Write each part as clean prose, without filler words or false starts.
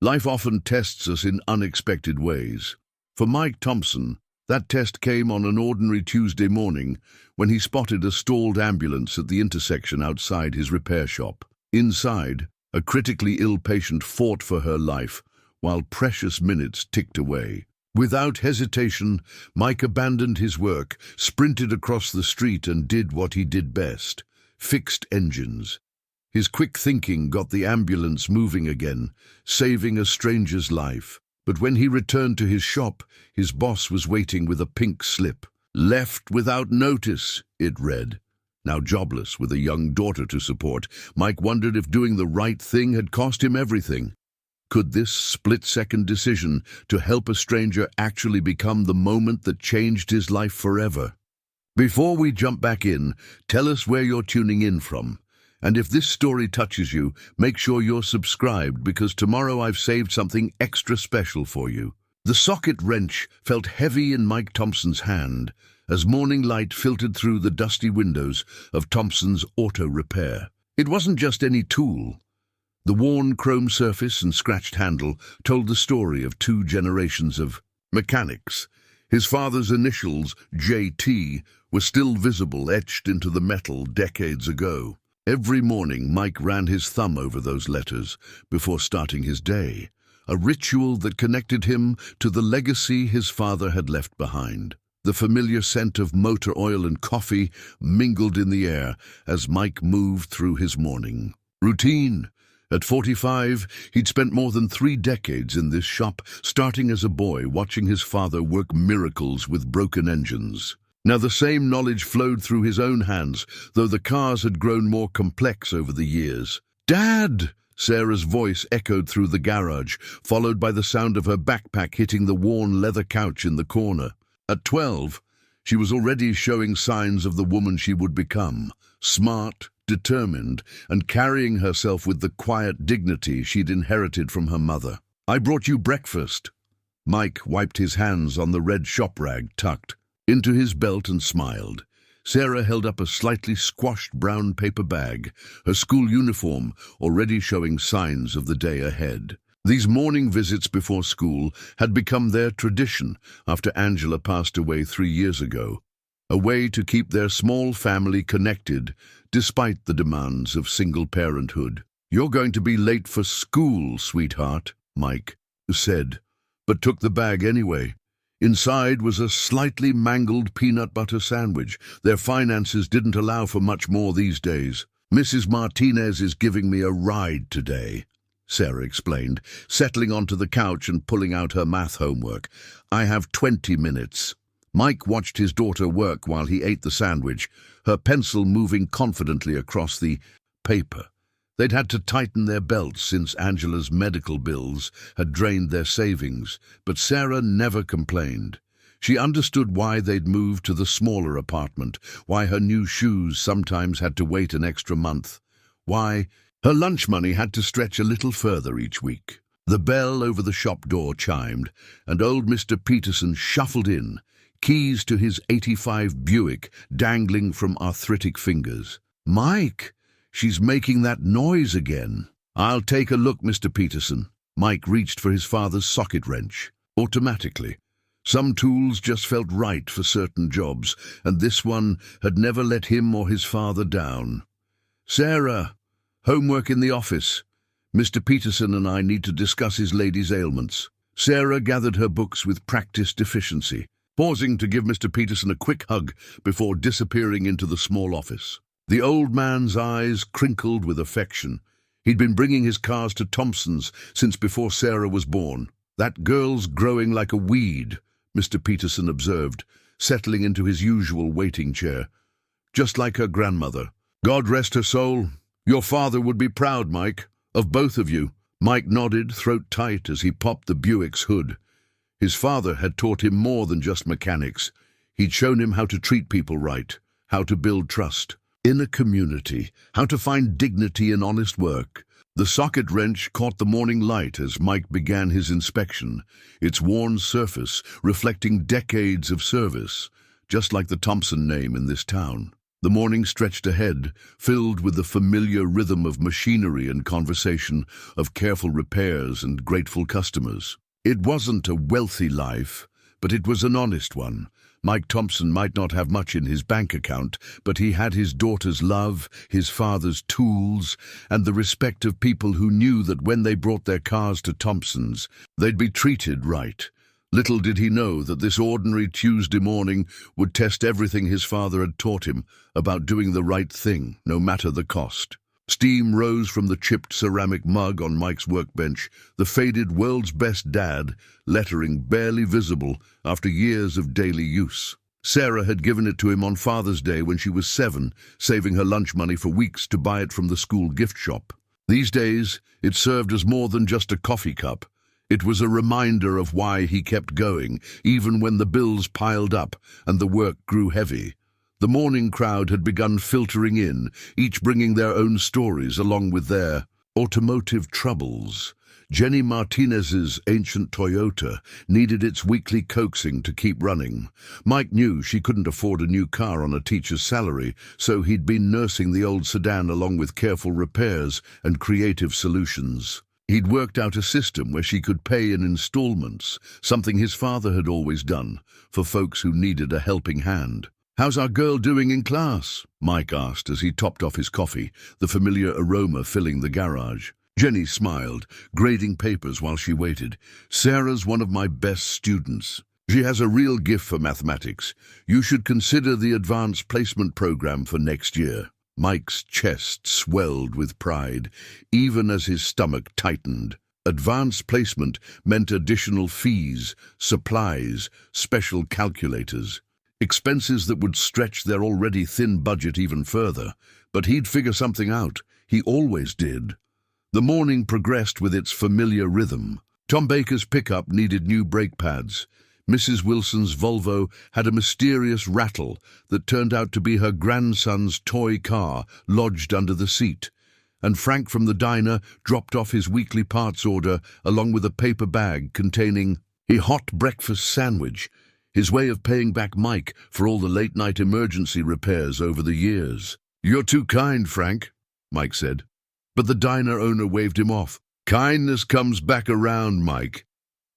Life often tests us in unexpected ways. For Mike Thompson, that test came on an ordinary Tuesday morning when he spotted a stalled ambulance at the intersection outside his repair shop. Inside, a critically ill patient fought for her life while precious minutes ticked away. Without hesitation, Mike abandoned his work, sprinted across the street and did what he did best: fixed engines. His quick thinking got the ambulance moving again, saving a stranger's life. But when he returned to his shop, his boss was waiting with a pink slip. "Left without notice," it read. Now jobless, with a young daughter to support, Mike wondered if doing the right thing had cost him everything. Could this split-second decision to help a stranger actually become the moment that changed his life forever? Before we jump back in, tell us where you're tuning in from. And if this story touches you, make sure you're subscribed, because tomorrow I've saved something extra special for you. The socket wrench felt heavy in Mike Thompson's hand as morning light filtered through the dusty windows of Thompson's auto repair. It wasn't just any tool. The worn chrome surface and scratched handle told the story of 2 generations of mechanics. His father's initials, JT, were still visible, etched into the metal decades ago. Every morning, Mike ran his thumb over those letters before starting his day, a ritual that connected him to the legacy his father had left behind. The familiar scent of motor oil and coffee mingled in the air as Mike moved through his morning routine. At 45, he'd spent more than 3 decades in this shop, starting as a boy, watching his father work miracles with broken engines. Now the same knowledge flowed through his own hands, though the cars had grown more complex over the years. "Dad!" Sarah's voice echoed through the garage, followed by the sound of her backpack hitting the worn leather couch in the corner. At 12, she was already showing signs of the woman she would become: smart, determined, and carrying herself with the quiet dignity she'd inherited from her mother. "I brought you breakfast." Mike wiped his hands on the red shop rag tucked into his belt and smiled. Sarah held up a slightly squashed brown paper bag, her school uniform already showing signs of the day ahead. These morning visits before school had become their tradition after Angela passed away 3 years ago, a way to keep their small family connected despite the demands of single parenthood. "You're going to be late for school, sweetheart," Mike said, but took the bag anyway. Inside was a slightly mangled peanut butter sandwich. Their finances didn't allow for much more these days. "Mrs. Martinez is giving me a ride today," Sarah explained, settling onto the couch and pulling out her math homework. "I have 20 minutes. Mike watched his daughter work while he ate the sandwich, her pencil moving confidently across the paper. They'd had to tighten their belts since Angela's medical bills had drained their savings, but Sarah never complained. She understood why they'd moved to the smaller apartment, why her new shoes sometimes had to wait an extra month, why her lunch money had to stretch a little further each week. The bell over the shop door chimed, and old Mr. Peterson shuffled in, keys to his '85 Buick dangling from arthritic fingers. "Mike, she's making that noise again." "I'll take a look, Mr. Peterson." Mike reached for his father's socket wrench. Automatically. Some tools just felt right for certain jobs, and this one had never let him or his father down. "Sarah, homework in the office. Mr. Peterson and I need to discuss his lady's ailments." Sarah gathered her books with practiced efficiency, pausing to give Mr. Peterson a quick hug before disappearing into the small office. The old man's eyes crinkled with affection. He'd been bringing his cars to Thompson's since before Sarah was born. "That girl's growing like a weed," Mr. Peterson observed, settling into his usual waiting chair. "Just like her grandmother. God rest her soul. Your father would be proud, Mike, of both of you." Mike nodded, throat tight, as he popped the Buick's hood. His father had taught him more than just mechanics. He'd shown him how to treat people right, how to build trust in a community, how to find dignity in honest work. The socket wrench caught the morning light as Mike began his inspection, its worn surface reflecting decades of service, just like the Thompson name in this town. The morning stretched ahead, filled with the familiar rhythm of machinery and conversation, of careful repairs and grateful customers. It wasn't a wealthy life, but it was an honest one. Mike Thompson might not have much in his bank account, but he had his daughter's love, his father's tools, and the respect of people who knew that when they brought their cars to Thompson's, they'd be treated right. Little did he know that this ordinary Tuesday morning would test everything his father had taught him about doing the right thing, no matter the cost. Steam rose from the chipped ceramic mug on Mike's workbench, the faded "World's Best Dad" lettering barely visible after years of daily use. Sarah had given it to him on Father's Day when she was 7, saving her lunch money for weeks to buy it from the school gift shop. These days, it served as more than just a coffee cup. It was a reminder of why he kept going, even when the bills piled up and the work grew heavy. The morning crowd had begun filtering in, each bringing their own stories along with their automotive troubles. Jenny Martinez's ancient Toyota needed its weekly coaxing to keep running. Mike knew she couldn't afford a new car on a teacher's salary, so he'd been nursing the old sedan along with careful repairs and creative solutions. He'd worked out a system where she could pay in installments, something his father had always done, for folks who needed a helping hand. "How's our girl doing in class?" Mike asked as he topped off his coffee, the familiar aroma filling the garage. Jenny smiled, grading papers while she waited. "Sarah's one of my best students. She has a real gift for mathematics. You should consider the advanced placement program for next year." Mike's chest swelled with pride, even as his stomach tightened. Advanced placement meant additional fees, supplies, special calculators. Expenses that would stretch their already thin budget even further. But he'd figure something out. He always did. The morning progressed with its familiar rhythm. Tom Baker's pickup needed new brake pads. Mrs. Wilson's Volvo had a mysterious rattle that turned out to be her grandson's toy car lodged under the seat. And Frank from the diner dropped off his weekly parts order along with a paper bag containing a hot breakfast sandwich, his way of paying back Mike for all the late-night emergency repairs over the years. "You're too kind, Frank," Mike said. But the diner owner waved him off. "Kindness comes back around, Mike.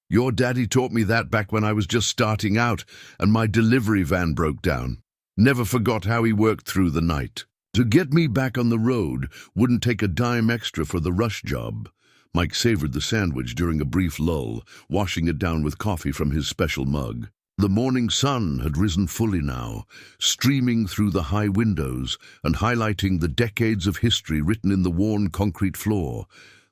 Your daddy taught me that back when I was just starting out and my delivery van broke down. Never forgot how he worked through the night. To get me back on the road wouldn't take a dime extra for the rush job." Mike savored the sandwich during a brief lull, washing it down with coffee from his special mug. The morning sun had risen fully now, streaming through the high windows and highlighting the decades of history written in the worn concrete floor,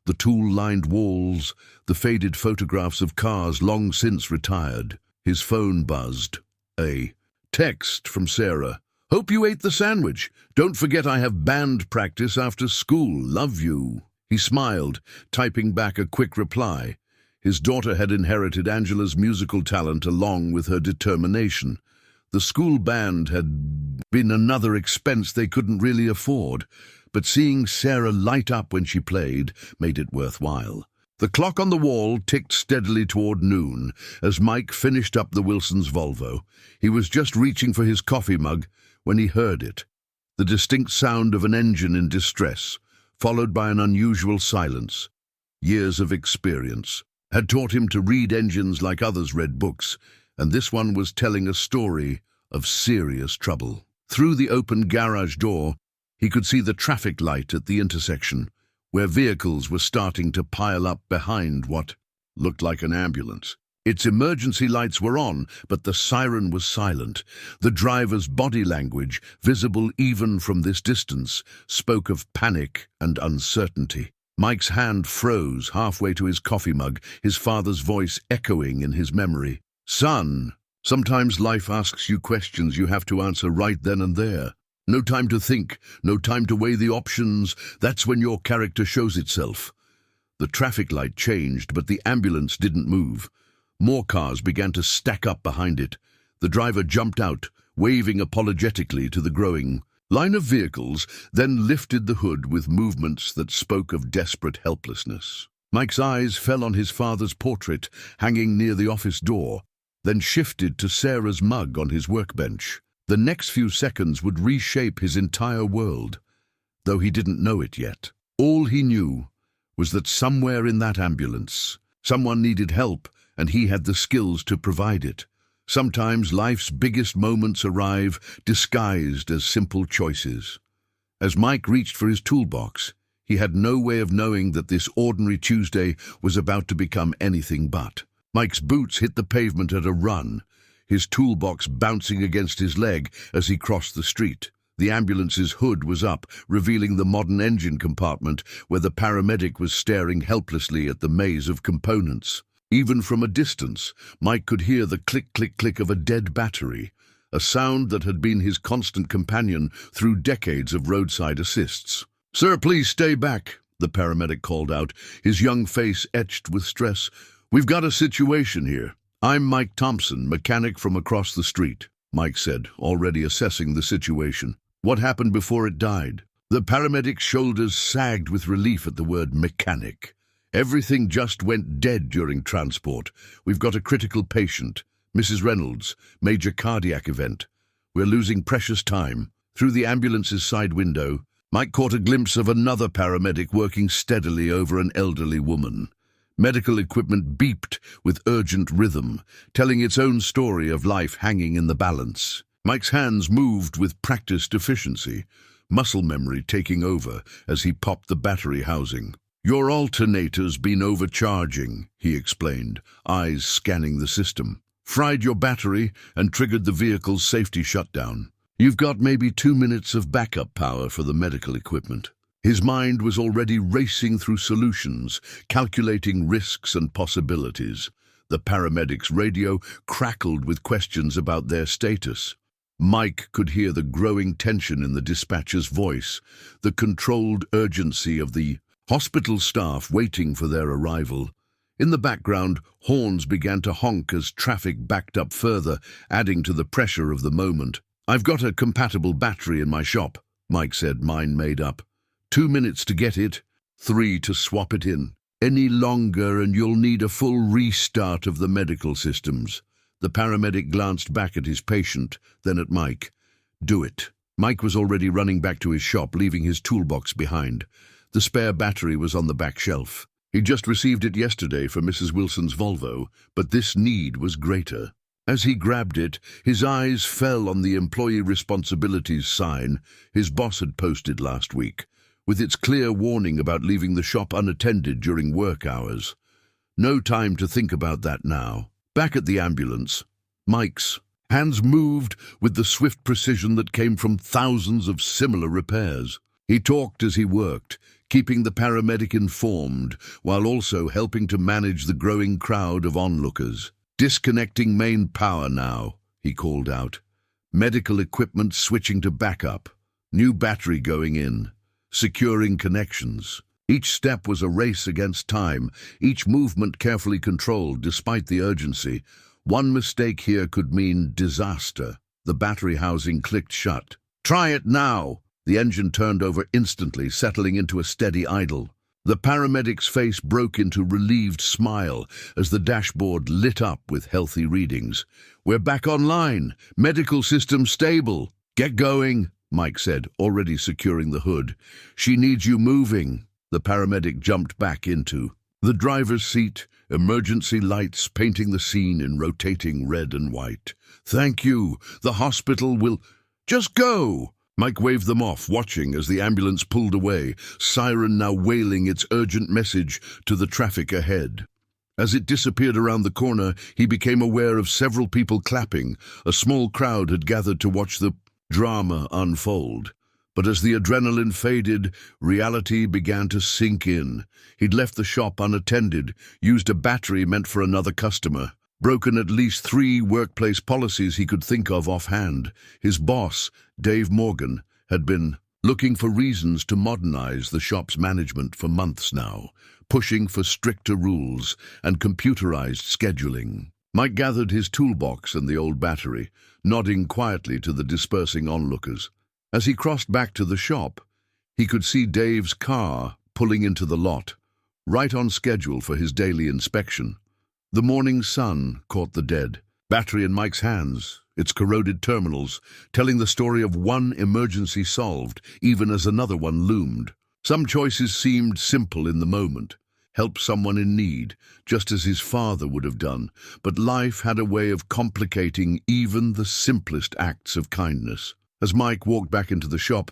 the tool-lined walls, the faded photographs of cars long since retired. His phone buzzed. A text from Sarah. "Hope you ate the sandwich. Don't forget I have band practice after school. Love you." He smiled, typing back a quick reply. His daughter had inherited Angela's musical talent along with her determination. The school band had been another expense they couldn't really afford, but seeing Sarah light up when she played made it worthwhile. The clock on the wall ticked steadily toward noon as Mike finished up the Wilson's Volvo. He was just reaching for his coffee mug when he heard it, the distinct sound of an engine in distress, followed by an unusual silence. Years of experience had taught him to read engines like others read books, and this one was telling a story of serious trouble. Through the open garage door, he could see the traffic light at the intersection, where vehicles were starting to pile up behind what looked like an ambulance. Its emergency lights were on, but the siren was silent. The driver's body language, visible even from this distance, spoke of panic and uncertainty. Mike's hand froze halfway to his coffee mug, his father's voice echoing in his memory. "Son, sometimes life asks you questions you have to answer right then and there. No time to think, no time to weigh the options. That's when your character shows itself." The traffic light changed, but the ambulance didn't move. More cars began to stack up behind it. The driver jumped out, waving apologetically to the growing line of vehicles, then lifted the hood with movements that spoke of desperate helplessness. Mike's eyes fell on his father's portrait hanging near the office door, then shifted to Sarah's mug on his workbench. The next few seconds would reshape his entire world, though he didn't know it yet. All he knew was that somewhere in that ambulance, someone needed help, and he had the skills to provide it. Sometimes life's biggest moments arrive disguised as simple choices. As Mike reached for his toolbox, he had no way of knowing that this ordinary Tuesday was about to become anything but. Mike's boots hit the pavement at a run, his toolbox bouncing against his leg as he crossed the street. The ambulance's hood was up, revealing the modern engine compartment where the paramedic was staring helplessly at the maze of components. Even from a distance, Mike could hear the click-click-click of a dead battery, a sound that had been his constant companion through decades of roadside assists. "Sir, please stay back," the paramedic called out, his young face etched with stress. "We've got a situation here." "I'm Mike Thompson, mechanic from across the street," Mike said, already assessing the situation. "What happened before it died?" The paramedic's shoulders sagged with relief at the word mechanic. "Everything just went dead during transport. We've got a critical patient, Mrs. Reynolds, major cardiac event. We're losing precious time." Through the ambulance's side window, Mike caught a glimpse of another paramedic working steadily over an elderly woman. Medical equipment beeped with urgent rhythm, telling its own story of life hanging in the balance. Mike's hands moved with practiced efficiency, muscle memory taking over as he popped the battery housing. "Your alternator's been overcharging," he explained, eyes scanning the system. "Fried your battery and triggered the vehicle's safety shutdown. You've got maybe 2 minutes of backup power for the medical equipment." His mind was already racing through solutions, calculating risks and possibilities. The paramedic's radio crackled with questions about their status. Mike could hear the growing tension in the dispatcher's voice, the controlled urgency of the hospital staff waiting for their arrival. In the background, horns began to honk as traffic backed up further, adding to the pressure of the moment. "I've got a compatible battery in my shop," Mike said, mind made up. 2 minutes to get it, 3 to swap it in. Any longer and you'll need a full restart of the medical systems. The paramedic glanced back at his patient, then at Mike. "Do it." Mike was already running back to his shop, leaving his toolbox behind. The spare battery was on the back shelf. He'd just received it yesterday for Mrs. Wilson's Volvo, but this need was greater. As he grabbed it, his eyes fell on the employee responsibilities sign his boss had posted last week, with its clear warning about leaving the shop unattended during work hours. No time to think about that now. Back at the ambulance, Mike's hands moved with the swift precision that came from thousands of similar repairs. He talked as he worked, keeping the paramedic informed, while also helping to manage the growing crowd of onlookers. "Disconnecting main power now," he called out. "Medical equipment switching to backup. New battery going in. Securing connections." Each step was a race against time, each movement carefully controlled despite the urgency. One mistake here could mean disaster. The battery housing clicked shut. "Try it now!" The engine turned over instantly, settling into a steady idle. The paramedic's face broke into relieved smile as the dashboard lit up with healthy readings. "We're back online. Medical system stable." "Get going," Mike said, already securing the hood. "She needs you moving." The paramedic jumped back into the driver's seat, emergency lights painting the scene in rotating red and white. "Thank you. The hospital will—" "Just go!" Mike waved them off, watching as the ambulance pulled away, siren now wailing its urgent message to the traffic ahead. As it disappeared around the corner, he became aware of several people clapping. A small crowd had gathered to watch the drama unfold. But as the adrenaline faded, reality began to sink in. He'd left the shop unattended, used a battery meant for another customer, broken at least 3 workplace policies he could think of offhand. His boss, Dave Morgan, had been looking for reasons to modernize the shop's management for months now, pushing for stricter rules and computerized scheduling. Mike gathered his toolbox and the old battery, nodding quietly to the dispersing onlookers. As he crossed back to the shop, he could see Dave's car pulling into the lot, right on schedule for his daily inspection. The morning sun caught the dead battery in Mike's hands, its corroded terminals, telling the story of one emergency solved, even as another one loomed. Some choices seemed simple in the moment. Help someone in need, just as his father would have done, but life had a way of complicating even the simplest acts of kindness. As Mike walked back into the shop,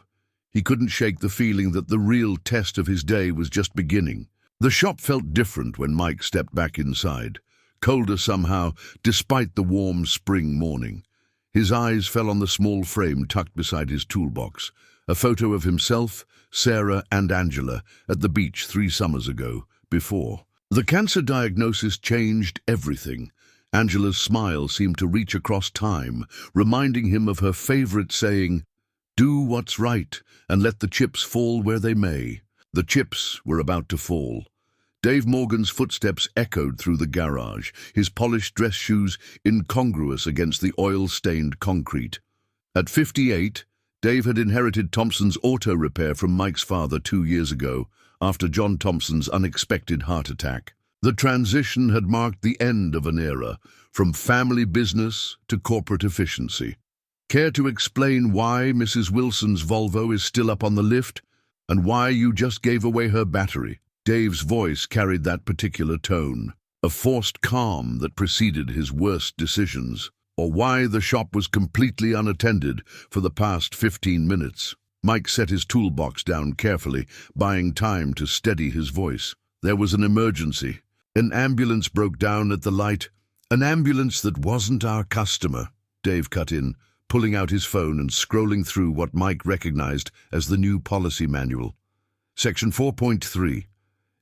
he couldn't shake the feeling that the real test of his day was just beginning. The shop felt different when Mike stepped back inside, colder somehow, despite the warm spring morning. His eyes fell on the small frame tucked beside his toolbox, a photo of himself, Sarah, and Angela at the beach 3 summers ago. Before. The cancer diagnosis changed everything. Angela's smile seemed to reach across time, reminding him of her favorite saying, "Do what's right, and let the chips fall where they may." The chips were about to fall. Dave Morgan's footsteps echoed through the garage, his polished dress shoes incongruous against the oil-stained concrete. At 58, Dave had inherited Thompson's auto repair from Mike's father 2 years ago, after John Thompson's unexpected heart attack. The transition had marked the end of an era, from family business to corporate efficiency. Care to explain why Mrs. Wilson's Volvo is still up on the lift, and why you just gave away her battery? Dave's voice carried that particular tone, a forced calm that preceded his worst decisions. Or why the shop was completely unattended for the past 15 minutes. Mike set his toolbox down carefully, buying time to steady his voice. There was an emergency. An ambulance broke down at the light. An ambulance that wasn't our customer. Dave cut in, pulling out his phone and scrolling through what Mike recognized as the new policy manual. Section 4.3.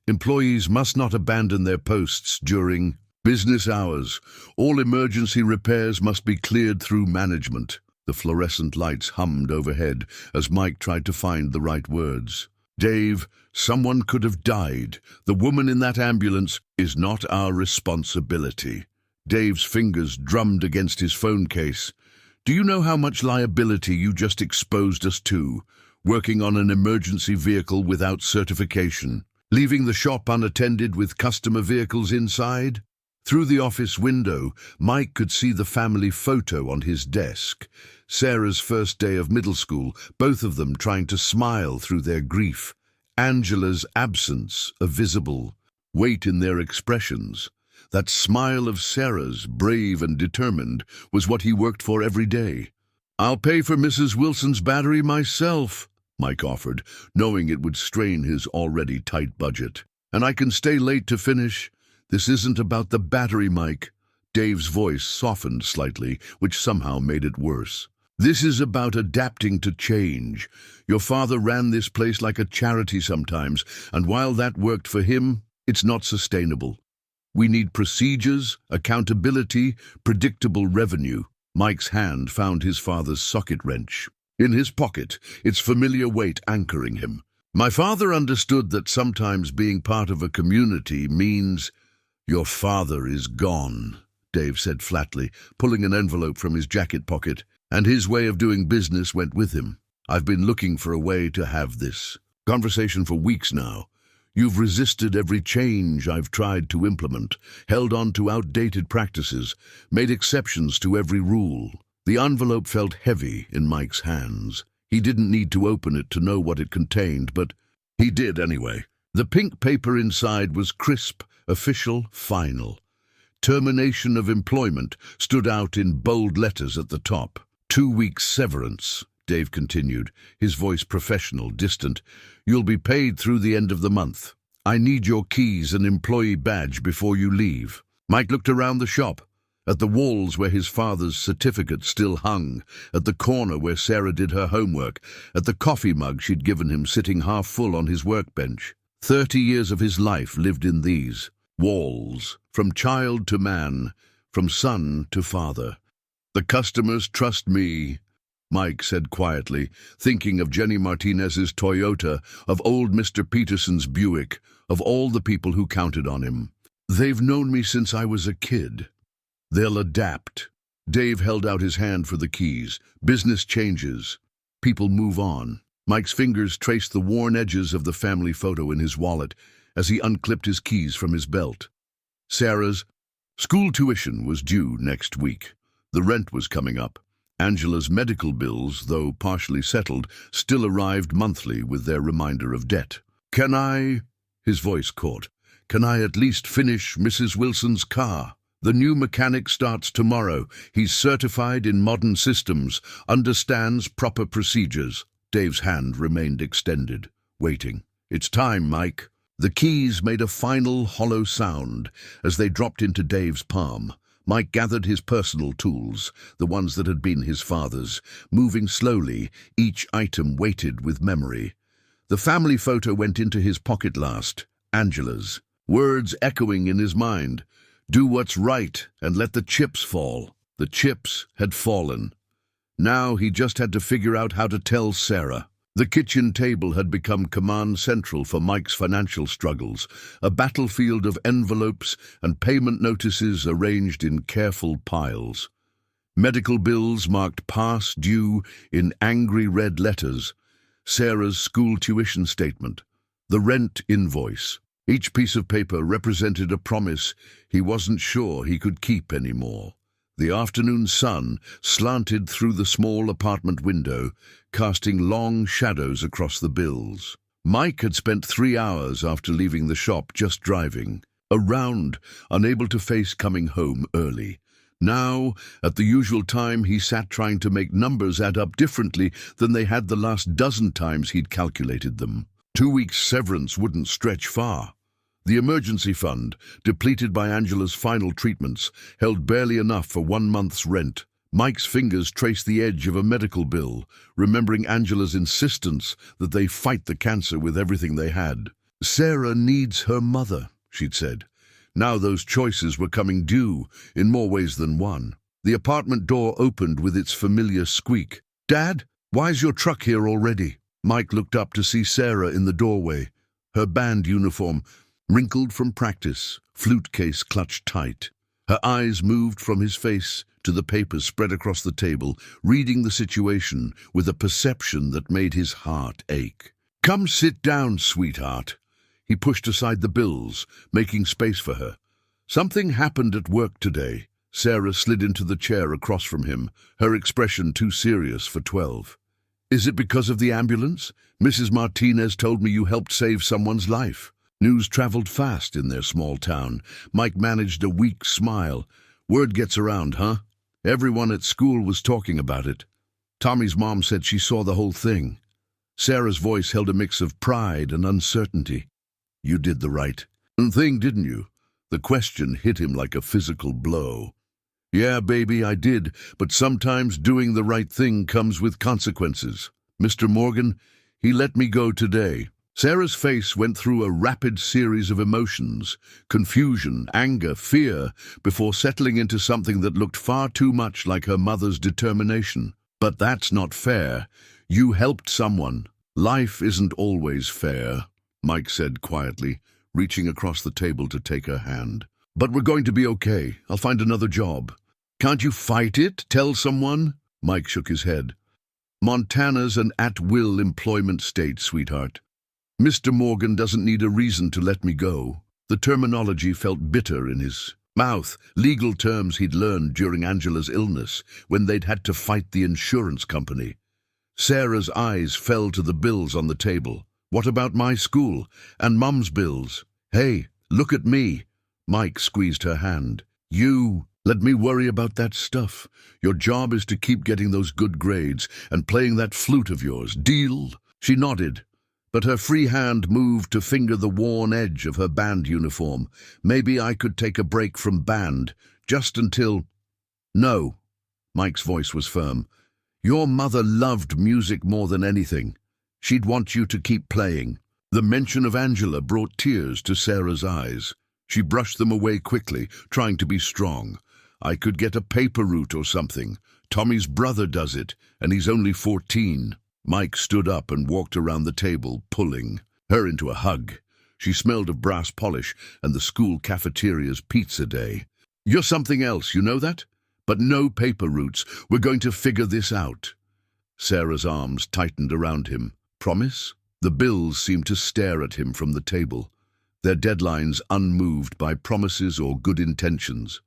Employees must not abandon their posts during business hours. All emergency repairs must be cleared through management. The fluorescent lights hummed overhead as Mike tried to find the right words. Dave, someone could have died. The woman in that ambulance is not our responsibility. Dave's fingers drummed against his phone case. Do you know how much liability you just exposed us to, working on an emergency vehicle without certification, leaving the shop unattended with customer vehicles inside? Through the office window, Mike could see the family photo on his desk. Sarah's first day of middle school, both of them trying to smile through their grief. Angela's absence, a visible weight in their expressions. That smile of Sarah's, brave and determined, was what he worked for every day. "I'll pay for Mrs. Wilson's battery myself," Mike offered, knowing it would strain his already tight budget. "And I can stay late to finish." "This isn't about the battery, Mike." Dave's voice softened slightly, which somehow made it worse. "This is about adapting to change. Your father ran this place like a charity sometimes, and while that worked for him, it's not sustainable. We need procedures, accountability, predictable revenue." Mike's hand found his father's socket wrench. In his pocket, its familiar weight anchoring him. "My father understood that sometimes being part of a community means—" "Your father is gone," Dave said flatly, pulling an envelope from his jacket pocket, "and his way of doing business went with him. I've been looking for a way to have this conversation for weeks now. You've resisted every change I've tried to implement, held on to outdated practices, made exceptions to every rule." The envelope felt heavy in Mike's hands. He didn't need to open it to know what it contained, but he did anyway. The pink paper inside was crisp, official, final. Termination of employment stood out in bold letters at the top. 2 weeks severance, Dave continued, his voice professional, distant. "You'll be paid through the end of the month. I need your keys and employee badge before you leave." Mike looked around the shop, at the walls where his father's certificate still hung, at the corner where Sarah did her homework, at the coffee mug she'd given him sitting half full on his workbench. 30 years of his life lived in these walls, from child to man, from son to father. "The customers trust me," Mike said quietly, thinking of Jenny Martinez's Toyota, of old Mr. Peterson's Buick, of all the people who counted on him. "They've known me since I was a kid. They'll adapt." Dave held out his hand for the keys. Business changes. People move on. Mike's fingers traced the worn edges of the family photo in his wallet as he unclipped his keys from his belt. Sarah's school tuition was due next week. The rent was coming up. Angela's medical bills, though partially settled, still arrived monthly with their reminder of debt. "Can I—" his voice caught. "Can I at least finish Mrs. Wilson's car? The new mechanic starts tomorrow. He's certified in modern systems, understands proper procedures." Dave's hand remained extended, waiting. "It's time, Mike." The keys made a final hollow sound as they dropped into Dave's palm. Mike gathered his personal tools, the ones that had been his father's, moving slowly, each item weighted with memory. The family photo went into his pocket last, Angela's, words echoing in his mind. "Do what's right and let the chips fall." The chips had fallen. Now he just had to figure out how to tell Sarah. The kitchen table had become command central for Mike's financial struggles, a battlefield of envelopes and payment notices arranged in careful piles. Medical bills marked past due in angry red letters, Sarah's school tuition statement, the rent invoice. Each piece of paper represented a promise he wasn't sure he could keep anymore. The afternoon sun slanted through the small apartment window, casting long shadows across the bills. Mike had spent 3 hours after leaving the shop just driving, around, unable to face coming home early. Now, at the usual time, he sat trying to make numbers add up differently than they had the last dozen times he'd calculated them. 2 weeks' severance wouldn't stretch far. The emergency fund, depleted by Angela's final treatments, held barely enough for 1 month's rent. Mike's fingers traced the edge of a medical bill, remembering Angela's insistence that they fight the cancer with everything they had. "Sarah needs her mother," she'd said. Now those choices were coming due, in more ways than one. The apartment door opened with its familiar squeak. "Dad, why's your truck here already?" Mike looked up to see Sarah in the doorway, her band uniform wrinkled from practice, flute case clutched tight. Her eyes moved from his face to the papers spread across the table, reading the situation with a perception that made his heart ache. "Come sit down, sweetheart." He pushed aside the bills, making space for her. "Something happened at work today." Sarah slid into the chair across from him, her expression too serious for 12. "Is it because of the ambulance? Mrs. Martinez told me you helped save someone's life." News traveled fast in their small town. Mike managed a weak smile. "Word gets around, huh? Everyone at school was talking about it. Tommy's mom said she saw the whole thing." Sarah's voice held a mix of pride and uncertainty. "You did the right thing, didn't you?" The question hit him like a physical blow. "Yeah, baby, I did, but sometimes doing the right thing comes with consequences. Mr. Morgan, he let me go today." Sarah's face went through a rapid series of emotions, confusion, anger, fear, before settling into something that looked far too much like her mother's determination. "But that's not fair. You helped someone. Life isn't always fair," Mike said quietly, reaching across the table to take her hand. "But we're going to be okay. I'll find another job." "Can't you fight it? Tell someone?" Mike shook his head. "Montana's an at-will employment state, sweetheart. Mr. Morgan doesn't need a reason to let me go." The terminology felt bitter in his mouth, legal terms he'd learned during Angela's illness, when they'd had to fight the insurance company. Sarah's eyes fell to the bills on the table. "What about my school? And Mum's bills? Hey, look at me." Mike squeezed her hand. "You let me worry about that stuff. Your job is to keep getting those good grades and playing that flute of yours. Deal?" She nodded, but her free hand moved to finger the worn edge of her band uniform. "Maybe I could take a break from band, just until—" "No." Mike's voice was firm. "Your mother loved music more than anything. She'd want you to keep playing." The mention of Angela brought tears to Sarah's eyes. She brushed them away quickly, trying to be strong. "I could get a paper route or something. Tommy's brother does it, and he's only 14. Mike stood up and walked around the table, pulling her into a hug. She smelled of brass polish and the school cafeteria's pizza day. "You're something else, you know that? But no paper routes. We're going to figure this out." Sarah's arms tightened around him. "Promise?" The bills seemed to stare at him from the table, their deadlines unmoved by promises or good intentions.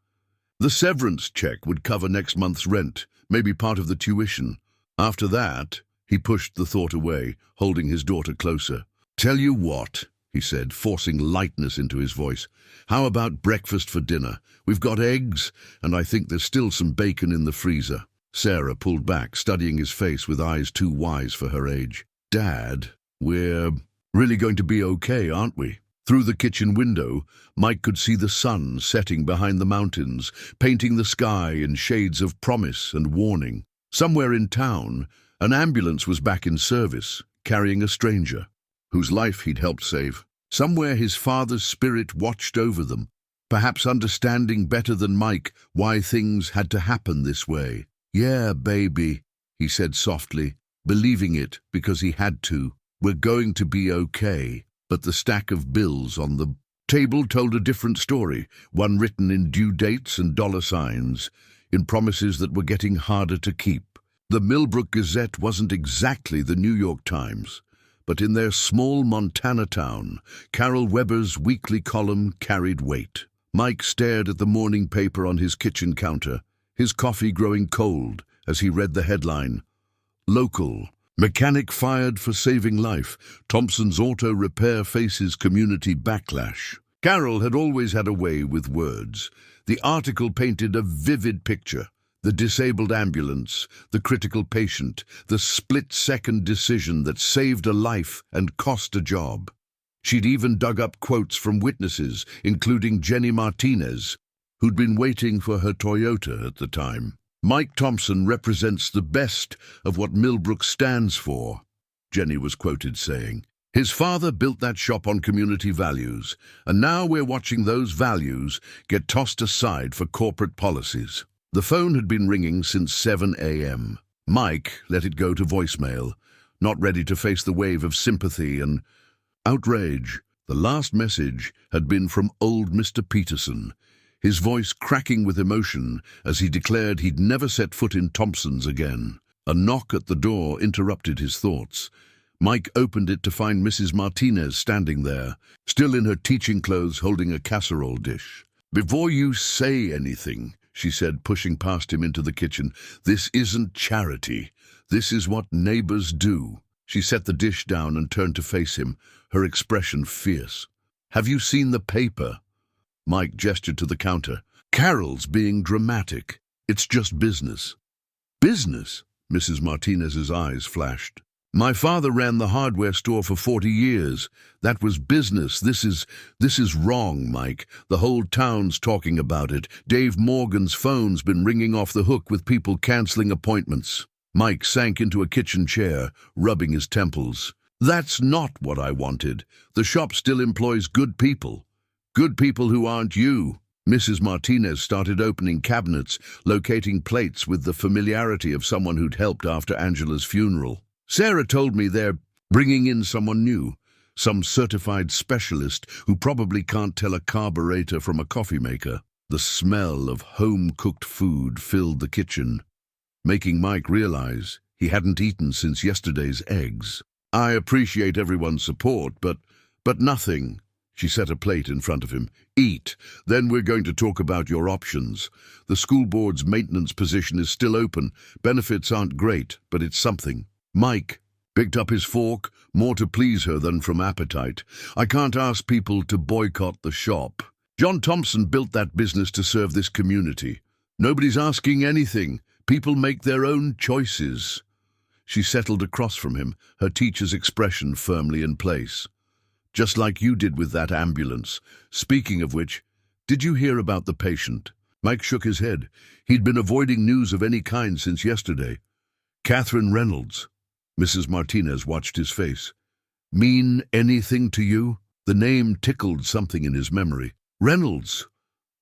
The severance check would cover next month's rent, maybe part of the tuition. After that, he pushed the thought away, holding his daughter closer. "Tell you what," he said, forcing lightness into his voice. "How about breakfast for dinner? We've got eggs, and I think there's still some bacon in the freezer." Sarah pulled back, studying his face with eyes too wise for her age. "Dad, we're really going to be okay, aren't we?" Through the kitchen window, Mike could see the sun setting behind the mountains, painting the sky in shades of promise and warning. Somewhere in town, an ambulance was back in service, carrying a stranger, whose life he'd helped save. Somewhere his father's spirit watched over them, perhaps understanding better than Mike why things had to happen this way. "Yeah, baby," he said softly, believing it because he had to. "We're going to be okay." But the stack of bills on the table told a different story, one written in due dates and dollar signs, in promises that were getting harder to keep. The Millbrook Gazette wasn't exactly the New York Times, but in their small Montana town, Carol Weber's weekly column carried weight. Mike stared at the morning paper on his kitchen counter, his coffee growing cold as he read the headline, "Local. Mechanic fired for saving life. Thompson's auto repair faces community backlash." Carol had always had a way with words. The article painted a vivid picture. The disabled ambulance, the critical patient, the split-second decision that saved a life and cost a job. She'd even dug up quotes from witnesses, including Jenny Martinez, who'd been waiting for her Toyota at the time. "Mike Thompson represents the best of what Millbrook stands for," Jenny was quoted saying. "His father built that shop on community values, and now we're watching those values get tossed aside for corporate policies." The phone had been ringing since 7 a.m. Mike let it go to voicemail, not ready to face the wave of sympathy and outrage. The last message had been from old Mr. Peterson, his voice cracking with emotion as he declared he'd never set foot in Thompson's again. A knock at the door interrupted his thoughts. Mike opened it to find Mrs. Martinez standing there, still in her teaching clothes holding a casserole dish. "Before you say anything," she said, pushing past him into the kitchen, "this isn't charity. This is what neighbors do." She set the dish down and turned to face him, her expression fierce. "Have you seen the paper?" Mike gestured to the counter. "Carol's being dramatic. It's just business." "Business?" Mrs. Martinez's eyes flashed. "My father ran the hardware store for 40 years. That was business. This is wrong, Mike. The whole town's talking about it. Dave Morgan's phone's been ringing off the hook with people canceling appointments." Mike sank into a kitchen chair, rubbing his temples. "That's not what I wanted. The shop still employs good people. Good people who aren't you." Mrs. Martinez started opening cabinets, locating plates with the familiarity of someone who'd helped after Angela's funeral. "Sarah told me they're bringing in someone new, some certified specialist who probably can't tell a carburetor from a coffee maker." The smell of home-cooked food filled the kitchen, making Mike realize he hadn't eaten since yesterday's eggs. "I appreciate everyone's support, but nothing." She set a plate in front of him. "Eat. Then we're going to talk about your options. The school board's maintenance position is still open. Benefits aren't great, but it's something." Mike picked up his fork, more to please her than from appetite. "I can't ask people to boycott the shop. John Thompson built that business to serve this community. Nobody's asking anything. People make their own choices." She settled across from him, her teacher's expression firmly in place. "Just like you did with that ambulance. Speaking of which, did you hear about the patient?" Mike shook his head. He'd been avoiding news of any kind since yesterday. "Catherine Reynolds." Mrs. Martinez watched his face. "Mean anything to you?" The name tickled something in his memory. "Reynolds.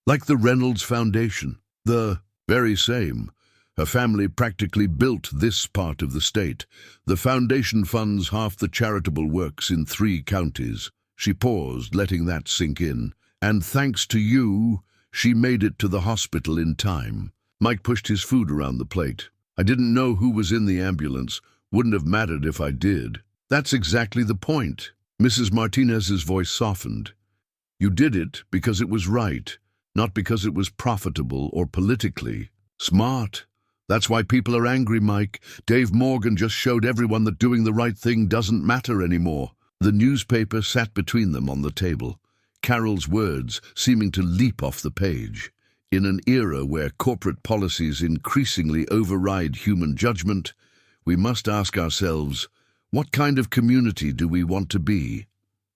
Like the Reynolds Foundation." "The very same. Her family practically built this part of the state. The foundation funds half the charitable works in 3 counties. She paused, letting that sink in. "And thanks to you, she made it to the hospital in time." Mike pushed his food around the plate. "I didn't know who was in the ambulance. Wouldn't have mattered if I did." "That's exactly the point." Mrs. Martinez's voice softened. "You did it because it was right. not because it was profitable or politically smart. That's why people are angry, Mike. Dave Morgan just showed everyone that doing the right thing doesn't matter anymore. The newspaper sat between them on the table, Carol's words seeming to leap off the page. In an era where corporate policies increasingly override human judgment, we must ask ourselves, what kind of community do we want to be?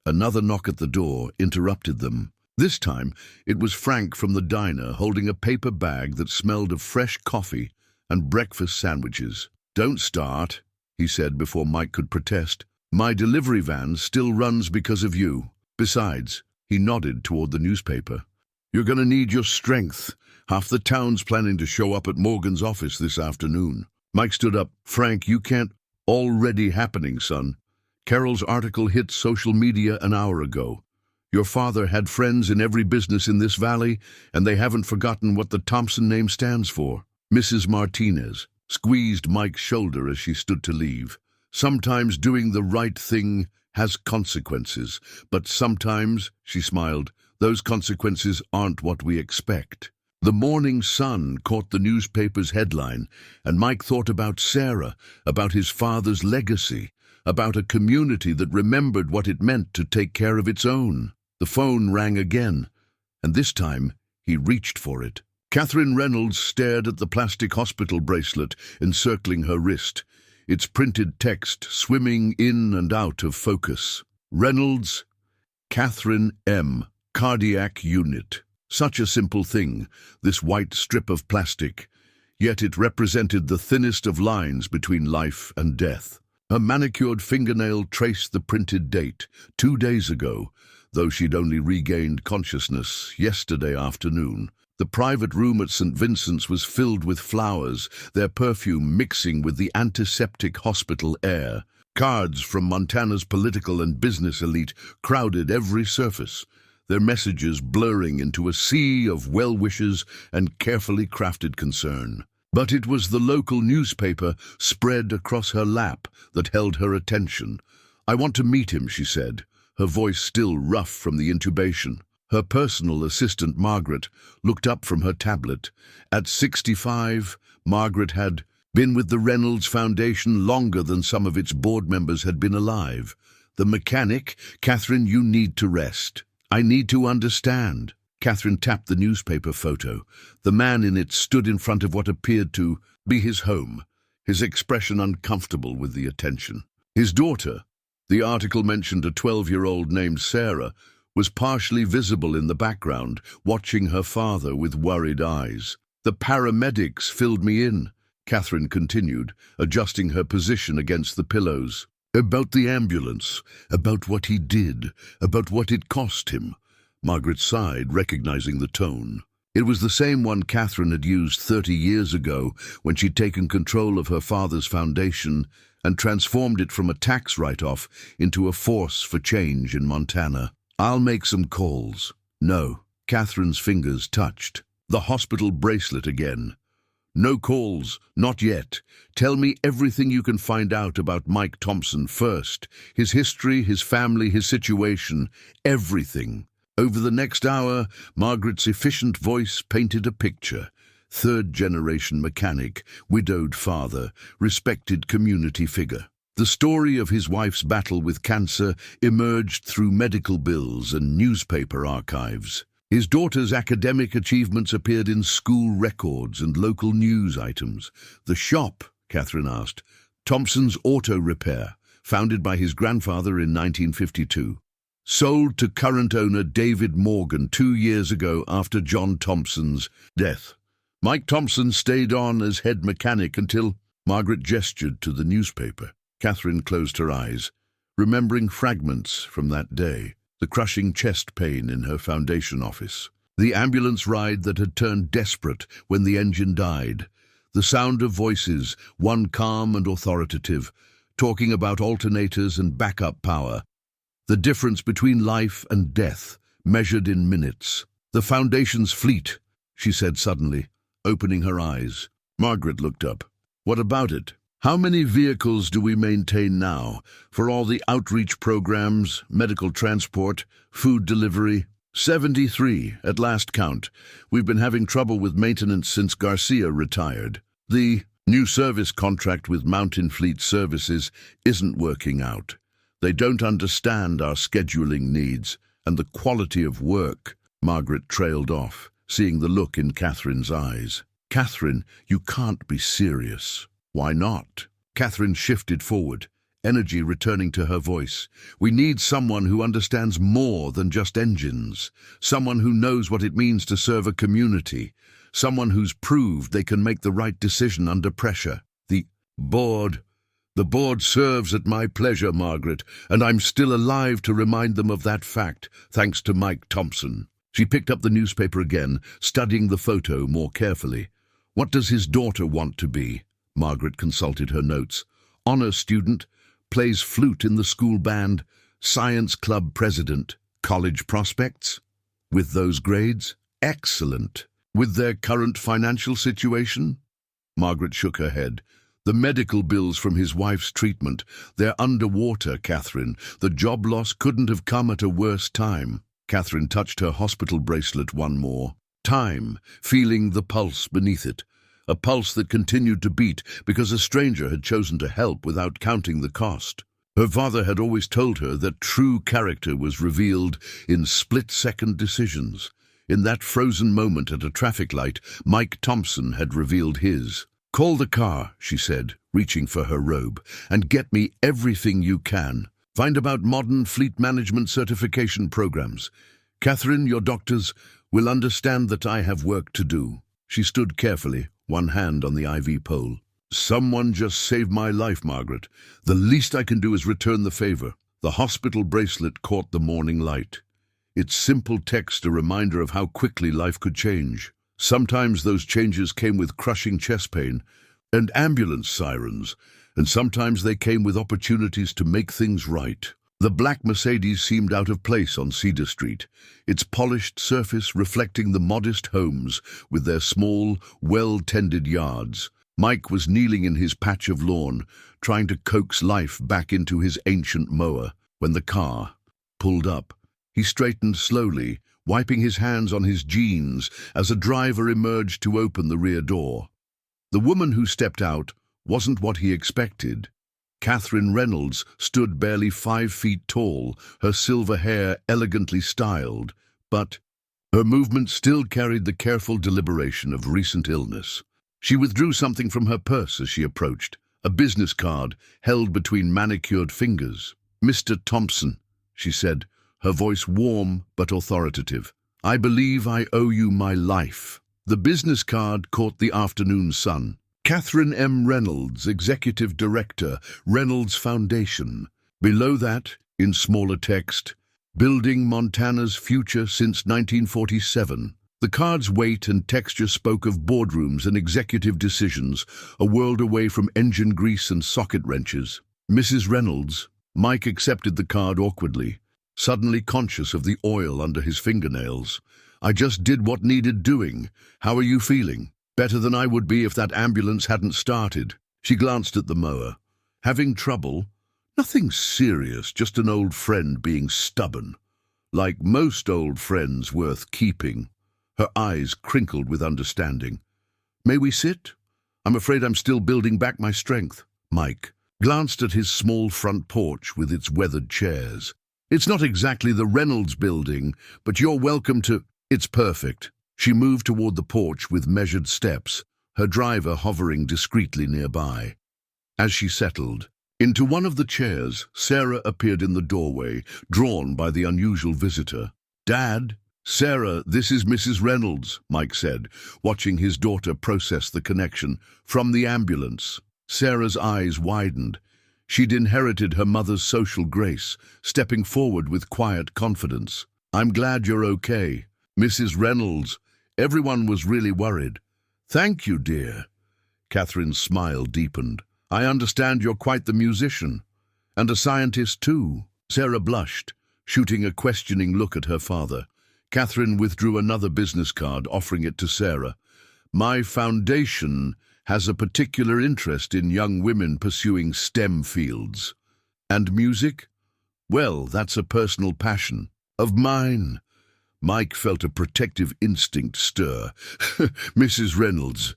Another knock at the door interrupted them. This time, it was Frank from the diner holding a paper bag that smelled of fresh coffee and breakfast sandwiches. "Don't start," he said before Mike could protest. "My delivery van still runs because of you. Besides," he nodded toward the newspaper, "you're going to need your strength. Half the town's planning to show up at Morgan's office this afternoon." Mike stood up. "Frank, you can't." "Already happening, son. Carol's article hit social media an hour ago. Your father had friends in every business in this valley, and they haven't forgotten what the Thompson name stands for." Mrs. Martinez squeezed Mike's shoulder as she stood to leave. "Sometimes doing the right thing has consequences, but sometimes," she smiled, "those consequences aren't what we expect." The Morning Sun caught the newspaper's headline, and Mike thought about Sarah, about his father's legacy, about a community that remembered what it meant to take care of its own. The phone rang again, and this time he reached for it. Catherine Reynolds stared at the plastic hospital bracelet encircling her wrist, its printed text swimming in and out of focus. Reynolds, Catherine M., cardiac unit. Such a simple thing, this white strip of plastic, yet it represented the thinnest of lines between life and death. Her manicured fingernail traced the printed date, 2 days ago, though she'd only regained consciousness yesterday afternoon. The private room at St. Vincent's was filled with flowers, their perfume mixing with the antiseptic hospital air. Cards from Montana's political and business elite crowded every surface, their messages blurring into a sea of well-wishes and carefully crafted concern. But it was the local newspaper spread across her lap that held her attention. "I want to meet him," she said, her voice still rough from the intubation. Her personal assistant, Margaret, looked up from her tablet. At 65, Margaret had been with the Reynolds Foundation longer than some of its board members had been alive. The mechanic, "Catherine, you need to rest. I need to understand." Catherine tapped the newspaper photo. The man in it stood in front of what appeared to be his home, his expression uncomfortable with the attention. His daughter, the article mentioned a 12-year-old named Sarah, was partially visible in the background, watching her father with worried eyes. "The paramedics filled me in," Catherine continued, adjusting her position against the pillows. "About the ambulance, about what he did, about what it cost him." Margaret sighed, recognizing the tone. It was the same one Catherine had used 30 years ago when she'd taken control of her father's foundation and transformed it from a tax write-off into a force for change in Montana. "I'll make some calls." "No." Catherine's fingers touched the hospital bracelet again. "No calls, not yet. Tell me everything you can find out about Mike Thompson first. His history, his family, his situation, everything." Over the next hour, Margaret's efficient voice painted a picture. Third-generation mechanic, widowed father, respected community figure. The story of his wife's battle with cancer emerged through medical bills and newspaper archives. His daughter's academic achievements appeared in school records and local news items. "The shop," Catherine asked. "Thompson's Auto Repair, founded by his grandfather in 1952. Sold to current owner David Morgan 2 years ago after John Thompson's death. Mike Thompson stayed on as head mechanic until—" Margaret gestured to the newspaper. Catherine closed her eyes, remembering fragments from that day. The crushing chest pain in her foundation office. The ambulance ride that had turned desperate when the engine died. The sound of voices, one calm and authoritative, talking about alternators and backup power. The difference between life and death, measured in minutes. "The foundation's fleet," she said suddenly, opening her eyes. Margaret looked up. "What about it? How many vehicles do we maintain now, for all the outreach programs, medical transport, food delivery?" 73, at last count. We've been having trouble with maintenance since Garcia retired. The new service contract with Mountain Fleet Services isn't working out. They don't understand our scheduling needs and the quality of work. Margaret trailed off, seeing the look in Catherine's eyes. Catherine, you can't be serious. Why not? Catherine shifted forward, energy returning to her voice. We need someone who understands more than just engines. Someone who knows what it means to serve a community. Someone who's proved they can make the right decision under pressure. The board serves at my pleasure, Margaret, and I'm still alive to remind them of that fact, thanks to Mike Thompson. She picked up the newspaper again, studying the photo more carefully. What does his daughter want to be? Margaret consulted her notes. Honor student, plays flute in the school band, science club president, college prospects? With those grades? Excellent. With their current financial situation? Margaret shook her head. The medical bills from his wife's treatment, they're underwater, Catherine. The job loss couldn't have come at a worse time. Catherine touched her hospital bracelet one more. Time, feeling the pulse beneath it. A pulse that continued to beat because a stranger had chosen to help without counting the cost. Her father had always told her that true character was revealed in split-second decisions. In that frozen moment at a traffic light, Mike Thompson had revealed his. Call the car, she said, reaching for her robe, and get me everything you can. Find about modern fleet management certification programs. Catherine, your doctors, will understand that I have work to do. She stood carefully, one hand on the IV pole. Someone just saved my life, Margaret. The least I can do is return the favor. The hospital bracelet caught the morning light. Its simple text a reminder of how quickly life could change. Sometimes those changes came with crushing chest pain and ambulance sirens, and sometimes they came with opportunities to make things right. The black Mercedes seemed out of place on Cedar Street, its polished surface reflecting the modest homes with their small, well-tended yards. Mike was kneeling in his patch of lawn, trying to coax life back into his ancient mower. When the car pulled up, he straightened slowly, wiping his hands on his jeans as a driver emerged to open the rear door. The woman who stepped out wasn't what he expected. Catherine Reynolds stood barely 5 feet tall, her silver hair elegantly styled, but her movement still carried the careful deliberation of recent illness. She withdrew something from her purse as she approached, a business card held between manicured fingers. "Mr. Thompson," she said, her voice warm but authoritative. "I believe I owe you my life." The business card caught the afternoon sun. Catherine M. Reynolds, Executive Director, Reynolds Foundation. Below that, in smaller text, Building Montana's Future Since 1947. The card's weight and texture spoke of boardrooms and executive decisions, a world away from engine grease and socket wrenches. "Mrs. Reynolds." Mike accepted the card awkwardly, suddenly conscious of the oil under his fingernails. "I just did what needed doing. How are you feeling?" "Better than I would be if that ambulance hadn't started." She glanced at the mower. "Having trouble?" "Nothing serious, just an old friend being stubborn. Like most old friends worth keeping." Her eyes crinkled with understanding. "May we sit? I'm afraid I'm still building back my strength." Mike glanced at his small front porch with its weathered chairs. "It's not exactly the Reynolds building, but you're welcome to—" "It's perfect." She moved toward the porch with measured steps, her driver hovering discreetly nearby. As she settled into one of the chairs, Sarah appeared in the doorway, drawn by the unusual visitor. "Dad?" "Sarah, this is Mrs. Reynolds," Mike said, watching his daughter process the connection. "From the ambulance." Sarah's eyes widened. She'd inherited her mother's social grace, stepping forward with quiet confidence. "I'm glad you're okay." "Mrs. Reynolds, everyone was really worried." "Thank you, dear." Catherine's smile deepened. "I understand you're quite the musician. And a scientist, too." Sarah blushed, shooting a questioning look at her father. Catherine withdrew another business card, offering it to Sarah. "My foundation has a particular interest in young women pursuing STEM fields." "And music?" "Well, that's a personal passion of mine." Mike felt a protective instinct stir. Mrs. Reynolds,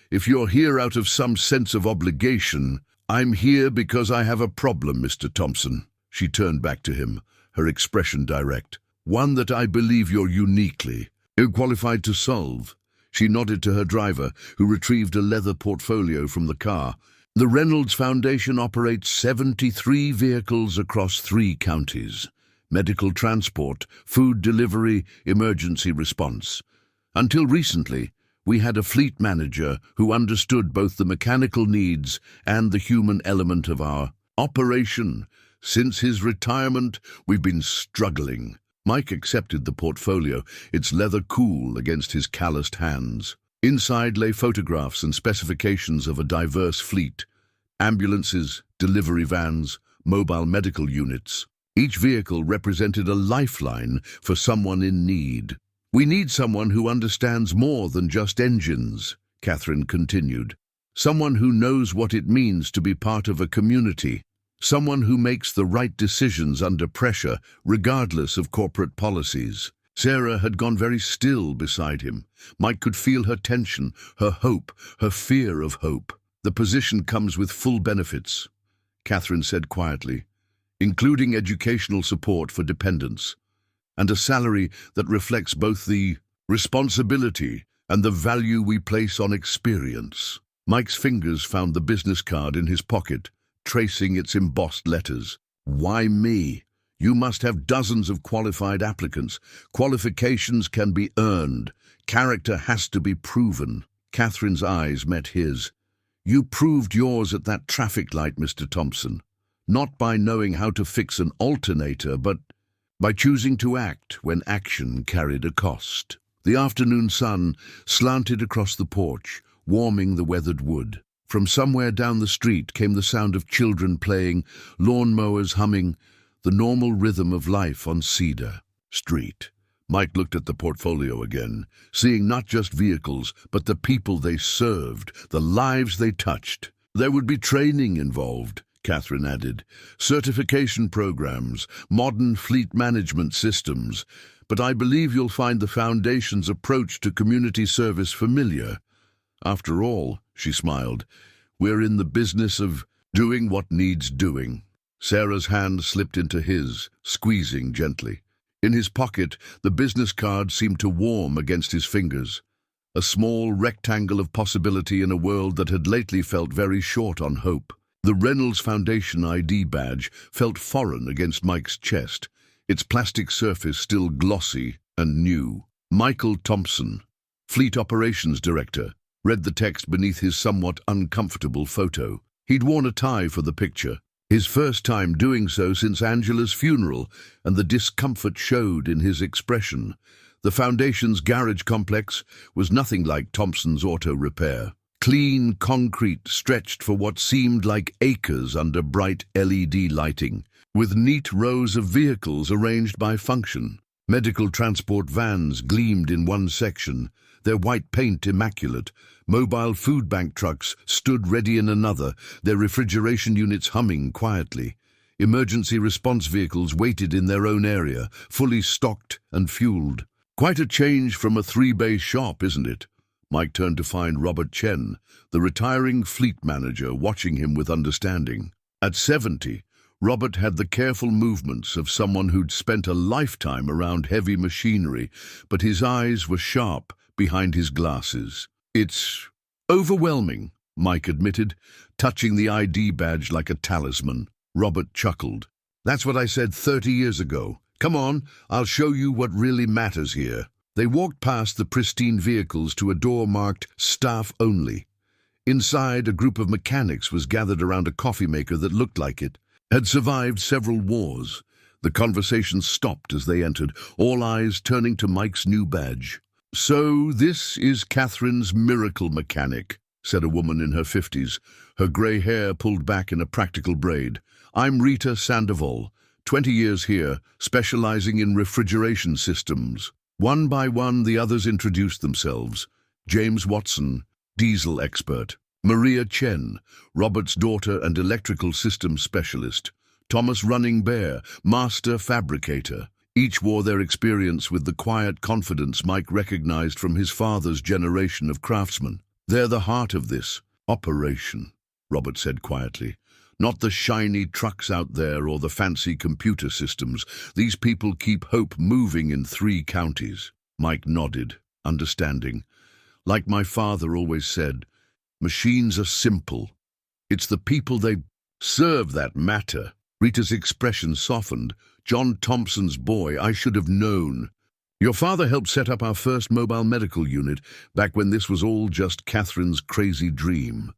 if you're here out of some sense of obligation, I'm here because I have a problem, Mr. Thompson. She turned back to him, her expression direct. One that I believe you're uniquely qualified to solve. She nodded to her driver, who retrieved a leather portfolio from the car. The Reynolds Foundation operates 73 vehicles across 3 counties. Medical transport, food delivery, emergency response. Until recently, we had a fleet manager who understood both the mechanical needs and the human element of our operation. Since his retirement, we've been struggling. Mike accepted the portfolio, its leather cool against his calloused hands. Inside lay photographs and specifications of a diverse fleet. Ambulances, delivery vans, mobile medical units. Each vehicle represented a lifeline for someone in need. We need someone who understands more than just engines, Catherine continued. Someone who knows what it means to be part of a community. Someone who makes the right decisions under pressure, regardless of corporate policies. Sarah had gone very still beside him. Mike could feel her tension, her hope, her fear of hope. The position comes with full benefits, Catherine said quietly, including educational support for dependents, and a salary that reflects both the responsibility and the value we place on experience. Mike's fingers found the business card in his pocket, tracing its embossed letters. Why me? You must have dozens of qualified applicants. Qualifications can be earned. Character has to be proven. Catherine's eyes met his. You proved yours at that traffic light, Mr. Thompson. Not by knowing how to fix an alternator, but by choosing to act when action carried a cost. The afternoon sun slanted across the porch, warming the weathered wood. From somewhere down the street came the sound of children playing, lawnmowers humming, the normal rhythm of life on Cedar Street. Mike looked at the portfolio again, seeing not just vehicles, but the people they served, the lives they touched. There would be training involved, Catherine added, certification programs, modern fleet management systems, but I believe you'll find the Foundation's approach to community service familiar. After all, she smiled, we're in the business of doing what needs doing. Sarah's hand slipped into his, squeezing gently. In his pocket, the business card seemed to warm against his fingers, a small rectangle of possibility in a world that had lately felt very short on hope. The Reynolds Foundation ID badge felt foreign against Mike's chest, its plastic surface still glossy and new. Michael Thompson, Fleet Operations Director, read the text beneath his somewhat uncomfortable photo. He'd worn a tie for the picture, his first time doing so since Angela's funeral, and the discomfort showed in his expression. The Foundation's garage complex was nothing like Thompson's auto repair. Clean concrete stretched for what seemed like acres under bright LED lighting, with neat rows of vehicles arranged by function. Medical transport vans gleamed in one section, their white paint immaculate. Mobile food bank trucks stood ready in another, their refrigeration units humming quietly. Emergency response vehicles waited in their own area, fully stocked and fueled. Quite a change from a 3-bay shop, isn't it? Mike turned to find Robert Chen, the retiring fleet manager, watching him with understanding. At 70, Robert had the careful movements of someone who'd spent a lifetime around heavy machinery, but his eyes were sharp behind his glasses. It's overwhelming, Mike admitted, touching the ID badge like a talisman. Robert chuckled. That's what I said 30 years ago. Come on, I'll show you what really matters here. They walked past the pristine vehicles to a door marked Staff Only. Inside, a group of mechanics was gathered around a coffee maker that looked like it had survived several wars. The conversation stopped as they entered, all eyes turning to Mike's new badge. So this is Catherine's miracle mechanic, said a woman in her 50s, her grey hair pulled back in a practical braid. I'm Rita Sandoval, 20 years here, specializing in refrigeration systems. One by one, the others introduced themselves. James Watson, diesel expert. Maria Chen, Robert's daughter and electrical systems specialist. Thomas Running Bear, master fabricator. Each wore their experience with the quiet confidence Mike recognized from his father's generation of craftsmen. "They're the heart of this operation," Robert said quietly. "Not the shiny trucks out there or the fancy computer systems. These people keep hope moving in 3 counties. Mike nodded, understanding. "Like my father always said, machines are simple. It's the people they serve that matter." Rita's expression softened. "John Thompson's boy, I should have known. Your father helped set up our first mobile medical unit back when this was all just Catherine's crazy dream."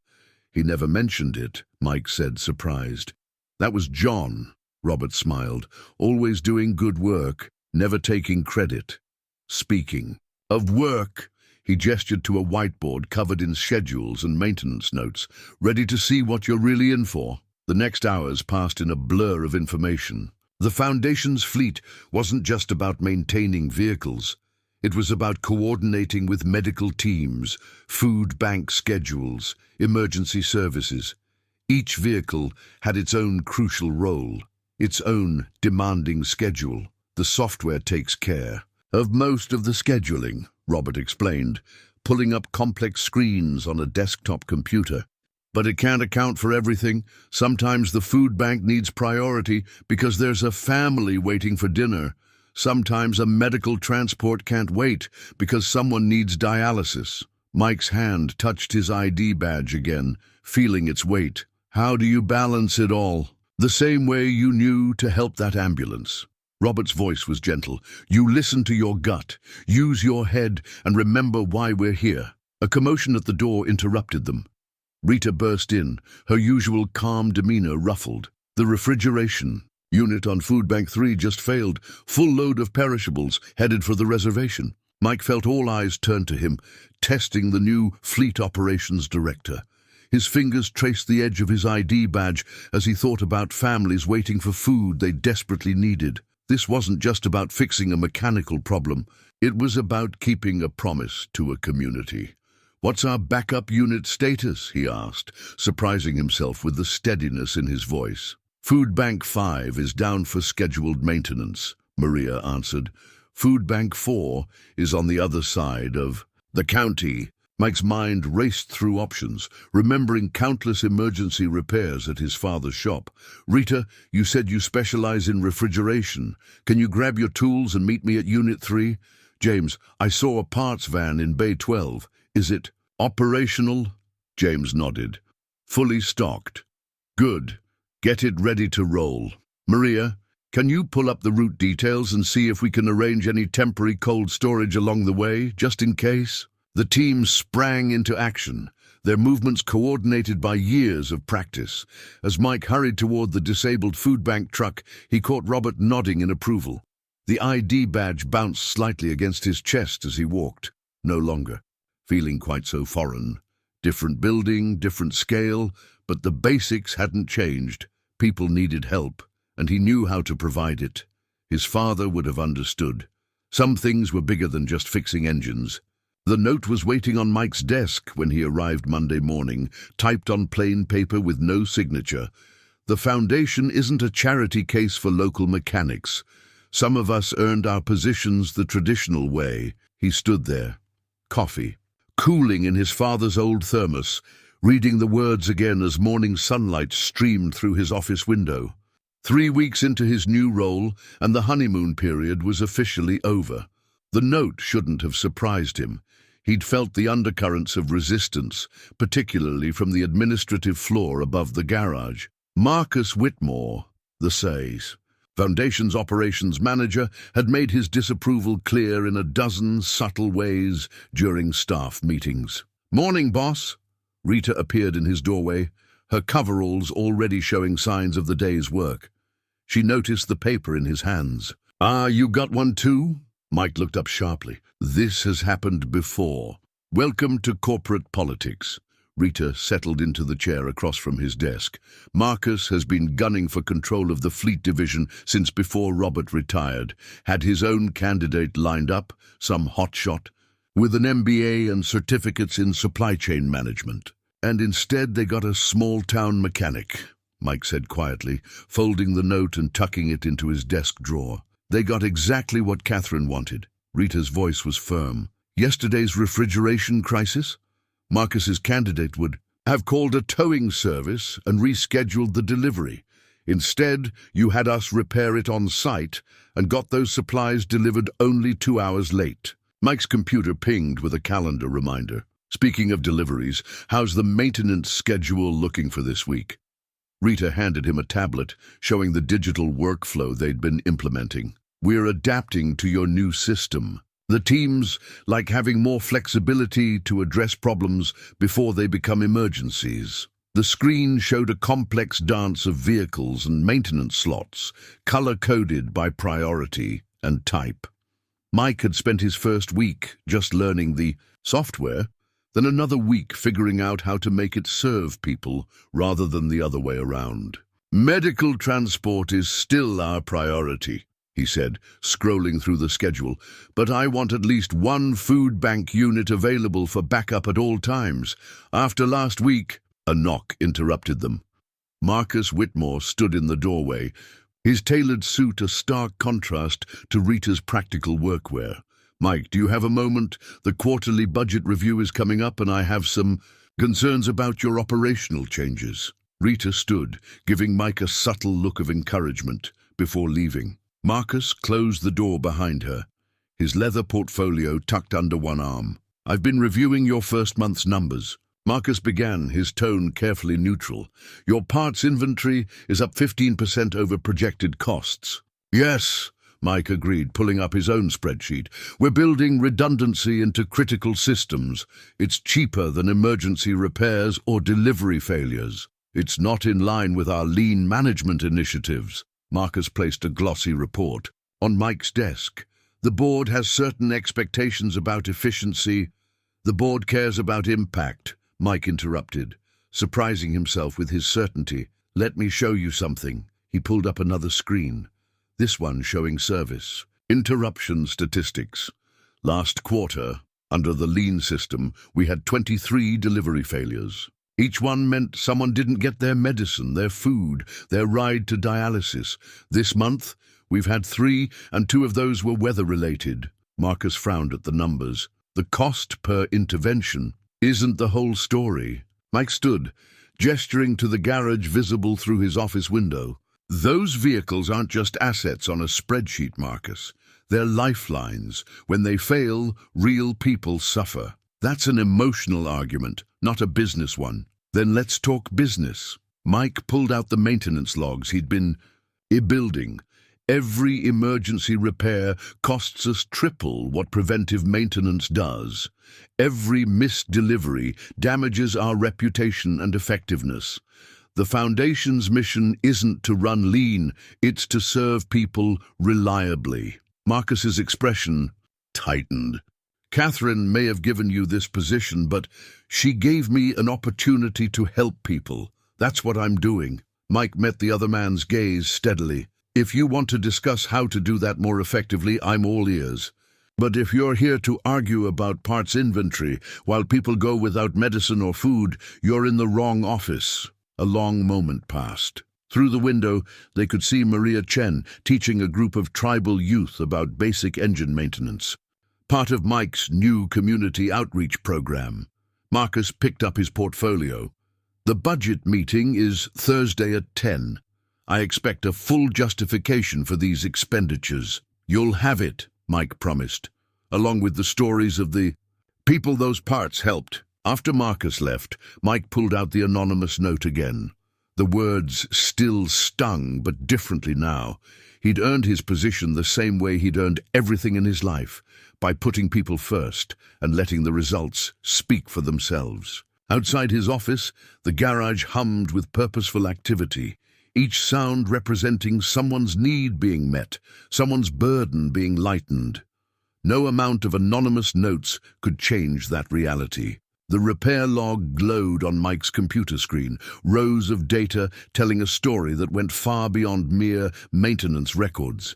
"He never mentioned it," Mike said, surprised. "That was John," Robert smiled. "Always doing good work, never taking credit." "Speaking of work," he gestured to a whiteboard covered in schedules and maintenance notes. "Ready to see what you're really in for?" The next hours passed in a blur of information. The Foundation's fleet wasn't just about maintaining vehicles. It was about coordinating with medical teams, food bank schedules, emergency services. Each vehicle had its own crucial role, its own demanding schedule. "The software takes care of most of the scheduling," Robert explained, pulling up complex screens on a desktop computer. "But it can't account for everything. Sometimes the food bank needs priority because there's a family waiting for dinner. Sometimes a medical transport can't wait because someone needs dialysis." Mike's hand touched his ID badge again, feeling its weight. "How do you balance it all?" "The same way you knew to help that ambulance." Robert's voice was gentle. "You listen to your gut, use your head, and remember why we're here." A commotion at the door interrupted them. Rita burst in, her usual calm demeanor ruffled. "The refrigeration unit on Food Bank 3 just failed. Full load of perishables headed for the reservation." Mike felt all eyes turn to him, testing the new fleet operations director. His fingers traced the edge of his ID badge as he thought about families waiting for food they desperately needed. This wasn't just about fixing a mechanical problem. It was about keeping a promise to a community. "What's our backup unit status?" he asked, surprising himself with the steadiness in his voice. "Food Bank 5 is down for scheduled maintenance," Maria answered. "Food Bank 4 is on the other side of the county." Mike's mind raced through options, remembering countless emergency repairs at his father's shop. "Rita, you said you specialize in refrigeration. Can you grab your tools and meet me at Unit 3? James, I saw a parts van in Bay 12. Is it operational?" James nodded. "Fully stocked." "Good. Get it ready to roll. Maria, can you pull up the route details and see if we can arrange any temporary cold storage along the way, just in case?" The team sprang into action, their movements coordinated by years of practice. As Mike hurried toward the disabled food bank truck, he caught Robert nodding in approval. The ID badge bounced slightly against his chest as he walked. No longer feeling quite so foreign. Different building, different scale, but the basics hadn't changed. People needed help, and he knew how to provide it. His father would have understood. Some things were bigger than just fixing engines. The note was waiting on Mike's desk when he arrived Monday morning, typed on plain paper with no signature. "The Foundation isn't a charity case for local mechanics. Some of us earned our positions the traditional way." He stood there, coffee cooling in his father's old thermos, reading the words again as morning sunlight streamed through his office window. 3 weeks into his new role, and the honeymoon period was officially over. The note shouldn't have surprised him. He'd felt the undercurrents of resistance, particularly from the administrative floor above the garage. Marcus Whitmore, the SAYS, Foundation's operations manager, had made his disapproval clear in a dozen subtle ways during staff meetings. "Morning, boss." Rita appeared in his doorway, her coveralls already showing signs of the day's work. She noticed the paper in his hands. "Ah, you got one too?" Mike looked up sharply. "This has happened before. Welcome to corporate politics." Rita settled into the chair across from his desk. "Marcus has been gunning for control of the fleet division since before Robert retired. Had his own candidate lined up, some hotshot, with an MBA and certificates in supply chain management. And instead they got a small-town mechanic," Mike said quietly, folding the note and tucking it into his desk drawer. They got exactly what Catherine wanted. Rita's voice was firm. Yesterday's refrigeration crisis? Marcus's candidate would have called a towing service and rescheduled the delivery. Instead, you had us repair it on site and got those supplies delivered only 2 hours late. Mike's computer pinged with a calendar reminder. Speaking of deliveries, how's the maintenance schedule looking for this week? Rita handed him a tablet showing the digital workflow they'd been implementing. We're adapting to your new system. The teams like having more flexibility to address problems before they become emergencies. The screen showed a complex dance of vehicles and maintenance slots, color-coded by priority and type. Mike had spent his first week just learning the software, then another week figuring out how to make it serve people rather than the other way around. Medical transport is still our priority, he said, scrolling through the schedule, but I want at least one food bank unit available for backup at all times. After last week, a knock interrupted them. Marcus Whitmore stood in the doorway, his tailored suit a stark contrast to Rita's practical workwear. Mike, do you have a moment? The quarterly budget review is coming up and I have some concerns about your operational changes. Rita stood, giving Mike a subtle look of encouragement before leaving. Marcus closed the door behind her, his leather portfolio tucked under one arm. I've been reviewing your first month's numbers. Marcus began, his tone carefully neutral. Your parts inventory is up 15% over projected costs. Yes, Mike agreed, pulling up his own spreadsheet. We're building redundancy into critical systems. It's cheaper than emergency repairs or delivery failures. It's not in line with our lean management initiatives. Marcus placed a glossy report on Mike's desk. The board has certain expectations about efficiency. The board cares about impact, Mike interrupted, surprising himself with his certainty. Let me show you something. He pulled up another screen, this one showing service. Interruption statistics. Last quarter, under the lean system, we had 23 delivery failures. Each one meant someone didn't get their medicine, their food, their ride to dialysis. This month, we've had 3, and 2 of those were weather-related. Marcus frowned at the numbers. The cost per intervention isn't the whole story. Mike stood, gesturing to the garage visible through his office window. Those vehicles aren't just assets on a spreadsheet, Marcus. They're lifelines. When they fail, real people suffer. That's an emotional argument, not a business one. Then let's talk business. Mike pulled out the maintenance logs he'd been building. Every emergency repair costs us triple what preventive maintenance does. Every missed delivery damages our reputation and effectiveness. The Foundation's mission isn't to run lean, it's to serve people reliably. Marcus's expression tightened. Catherine may have given you this position, but she gave me an opportunity to help people. That's what I'm doing. Mike met the other man's gaze steadily. If you want to discuss how to do that more effectively, I'm all ears. But if you're here to argue about parts inventory while people go without medicine or food, you're in the wrong office. A long moment passed. Through the window, they could see Maria Chen teaching a group of tribal youth about basic engine maintenance. Part of Mike's new community outreach program. Marcus picked up his portfolio. The budget meeting is Thursday at 10. I expect a full justification for these expenditures. You'll have it, Mike promised, along with the stories of the people those parts helped. After Marcus left, Mike pulled out the anonymous note again. The words still stung, but differently now. He'd earned his position the same way he'd earned everything in his life, by putting people first and letting the results speak for themselves. Outside his office, the garage hummed with purposeful activity, each sound representing someone's need being met, someone's burden being lightened. No amount of anonymous notes could change that reality. The repair log glowed on Mike's computer screen, rows of data telling a story that went far beyond mere maintenance records.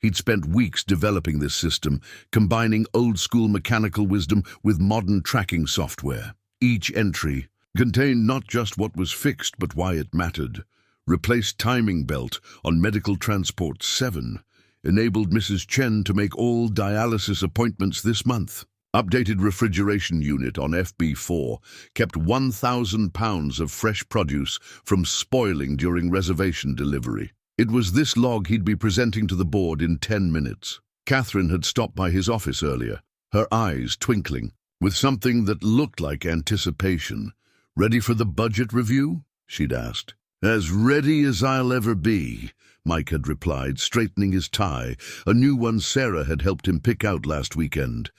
He'd spent weeks developing this system, combining old-school mechanical wisdom with modern tracking software. Each entry contained not just what was fixed, but why it mattered. Replace timing belt on medical transport 7. enabled Mrs. Chen to make all dialysis appointments this month. Updated refrigeration unit on FB4 kept 1,000 pounds of fresh produce from spoiling during reservation delivery. It was this log he'd be presenting to the board in 10 minutes. Catherine had stopped by his office earlier, her eyes twinkling, with something that looked like anticipation. "Ready for the budget review?" she'd asked. "As ready as I'll ever be," Mike had replied, straightening his tie, a new one Sarah had helped him pick out last weekend.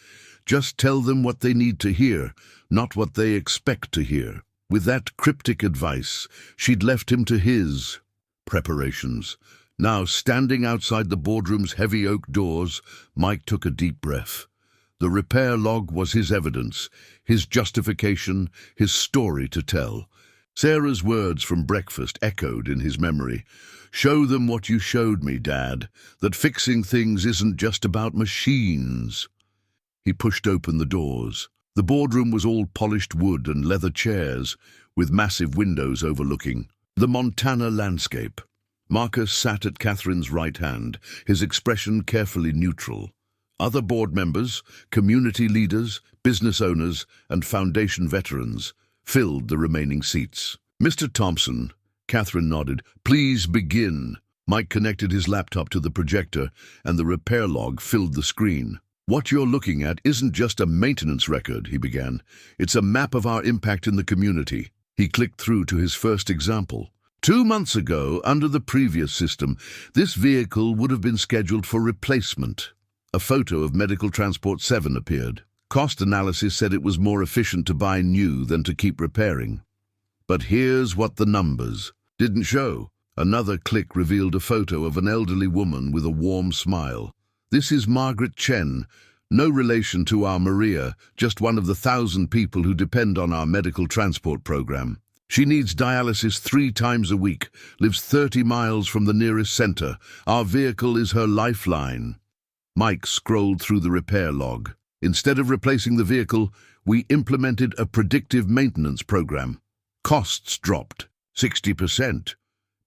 "Just tell them what they need to hear, not what they expect to hear." With that cryptic advice, she'd left him to his preparations. Now, standing outside the boardroom's heavy oak doors, Mike took a deep breath. The repair log was his evidence, his justification, his story to tell. Sarah's words from breakfast echoed in his memory. "Show them what you showed me, Dad, that fixing things isn't just about machines." He pushed open the doors. The boardroom was all polished wood and leather chairs, with massive windows overlooking the Montana landscape. Marcus sat at Catherine's right hand, his expression carefully neutral. Other board members, community leaders, business owners, and foundation veterans filled the remaining seats. "Mr. Thompson," Catherine nodded, "please begin." Mike connected his laptop to the projector, and the repair log filled the screen. "What you're looking at isn't just a maintenance record," he began. "It's a map of our impact in the community." He clicked through to his first example. 2 months ago, under the previous system, this vehicle would have been scheduled for replacement. A photo of Medical Transport 7 appeared. Cost analysis said it was more efficient to buy new than to keep repairing. But here's what the numbers didn't show. Another click revealed a photo of an elderly woman with a warm smile. "This is Margaret Chen, no relation to our Maria, just one of the 1,000 people who depend on our medical transport program. She needs dialysis 3 times a week, lives 30 miles from the nearest center. Our vehicle is her lifeline." Mike scrolled through the repair log. "Instead of replacing the vehicle, we implemented a predictive maintenance program. Costs dropped 60%.